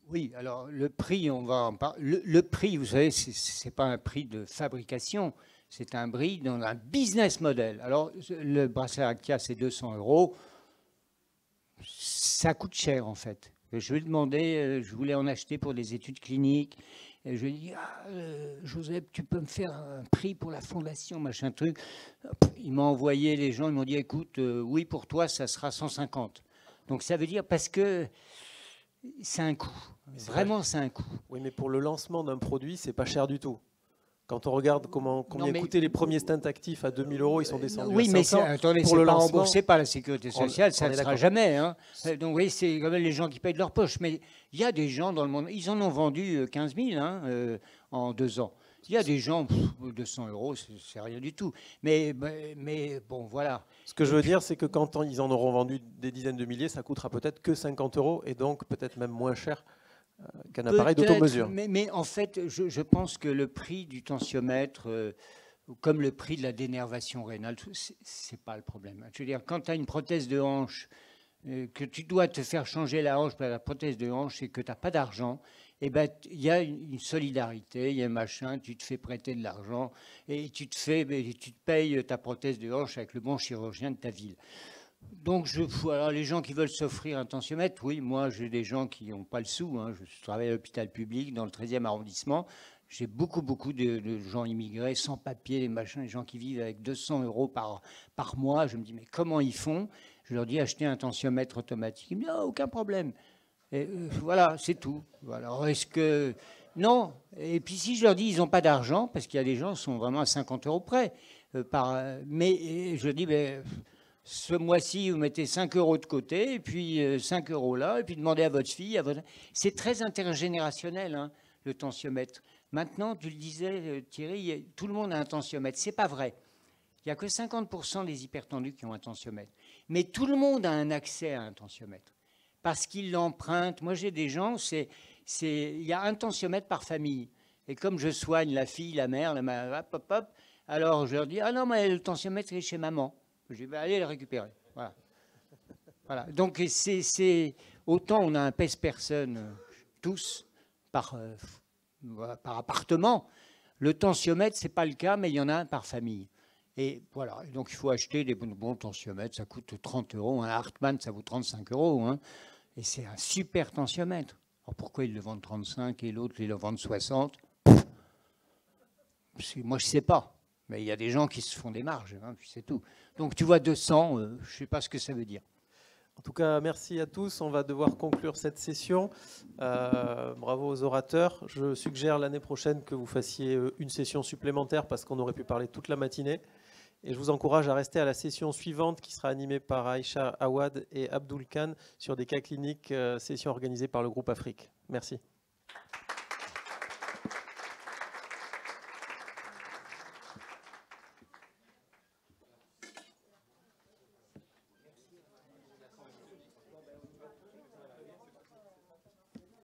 Oui, alors le prix, on va en parler. Le prix, vous savez, ce n'est pas un prix de fabrication, c'est un prix dans un business model. Alors, le bracelet Actia, c'est 200 €. Ça coûte cher, en fait. Je lui ai demandé, je voulais en acheter pour des études cliniques. Et je lui ai dit, Joseph, tu peux me faire un prix pour la fondation, machin truc. Il m'a envoyé les gens, ils m'ont dit, écoute, oui, pour toi, ça sera 150. Donc, ça veut dire parce que c'est un coût. Vraiment, c'est un coût. Oui, mais pour le lancement d'un produit, c'est pas cher du tout. Quand on regarde combien coûtaient les premiers stents actifs à 2000 €, ils sont descendus à 500. Oui, mais attendez, c'est pas remboursé par la sécurité sociale, ça ne sera jamais. Hein. Donc oui, c'est quand même les gens qui payent de leur poche. Mais il y a des gens dans le monde, ils en ont vendu 15 000 hein, en 2 ans. Il y a des gens, 200 €, c'est rien du tout. Mais bon, voilà. Ce que je veux dire, c'est que quand ils en auront vendu des dizaines de milliers, ça coûtera peut-être que 50 € et donc peut-être même moins cher qu'un appareil d'automesure. Mais en fait, je pense que le prix du tensiomètre, comme le prix de la dénervation rénale, c'est pas le problème. Je veux dire, quand tu as une prothèse de hanche, que tu dois te faire changer la hanche pour la prothèse de hanche et que tu n'as pas d'argent, eh ben, il y a une solidarité, il y a un machin, tu te fais prêter de l'argent et tu te payes ta prothèse de hanche avec le bon chirurgien de ta ville. Donc, alors, les gens qui veulent s'offrir un tensiomètre, oui, moi, j'ai des gens qui n'ont pas le sou. Hein. Je travaille à l'hôpital public dans le 13e arrondissement. J'ai beaucoup de gens immigrés, sans papier, les machins, les gens qui vivent avec 200 € par mois. Je me dis, mais comment ils font? Je leur dis, achetez un tensiomètre automatique. Ils me disent, oh, aucun problème. Et, voilà, c'est tout. Voilà. Alors, est-ce que... Non. Et puis, si je leur dis, ils n'ont pas d'argent, parce qu'il y a des gens qui sont vraiment à 50 € près. Mais je leur dis, ce mois-ci, vous mettez 5 € de côté, et puis 5 € là, et puis demandez à votre fille. C'est très intergénérationnel, hein, le tensiomètre. Maintenant, tu le disais, Thierry, tout le monde a un tensiomètre. Ce n'est pas vrai. Il n'y a que 50% des hypertendus qui ont un tensiomètre. Mais tout le monde a un accès à un tensiomètre, parce qu'ils l'empruntent. Moi, j'ai des gens, il y a un tensiomètre par famille. Et comme je soigne la fille, la mère, alors je leur dis, ah non, mais le tensiomètre est chez maman. Je vais aller le récupérer. Voilà. Voilà. Donc, autant on a un pèse-personne tous par appartement. Le tensiomètre, ce n'est pas le cas, mais il y en a un par famille. Et voilà, donc il faut acheter des bons tensiomètres, ça coûte 30 €. Un Hartmann, ça vaut 35 €. Hein, et c'est un super tensiomètre. Alors pourquoi ils le vendent 35 et l'autre, ils le vendent 60 ? Moi, je ne sais pas. Mais il y a des gens qui se font des marges, hein, puis c'est tout. Donc tu vois, 200, je ne sais pas ce que ça veut dire. En tout cas, merci à tous. On va devoir conclure cette session. Bravo aux orateurs. Je suggère l'année prochaine que vous fassiez une session supplémentaire parce qu'on aurait pu parler toute la matinée. Et je vous encourage à rester à la session suivante qui sera animée par Aïcha Awad et Abdul Khan sur des cas cliniques, session organisée par le groupe Afrique. Merci.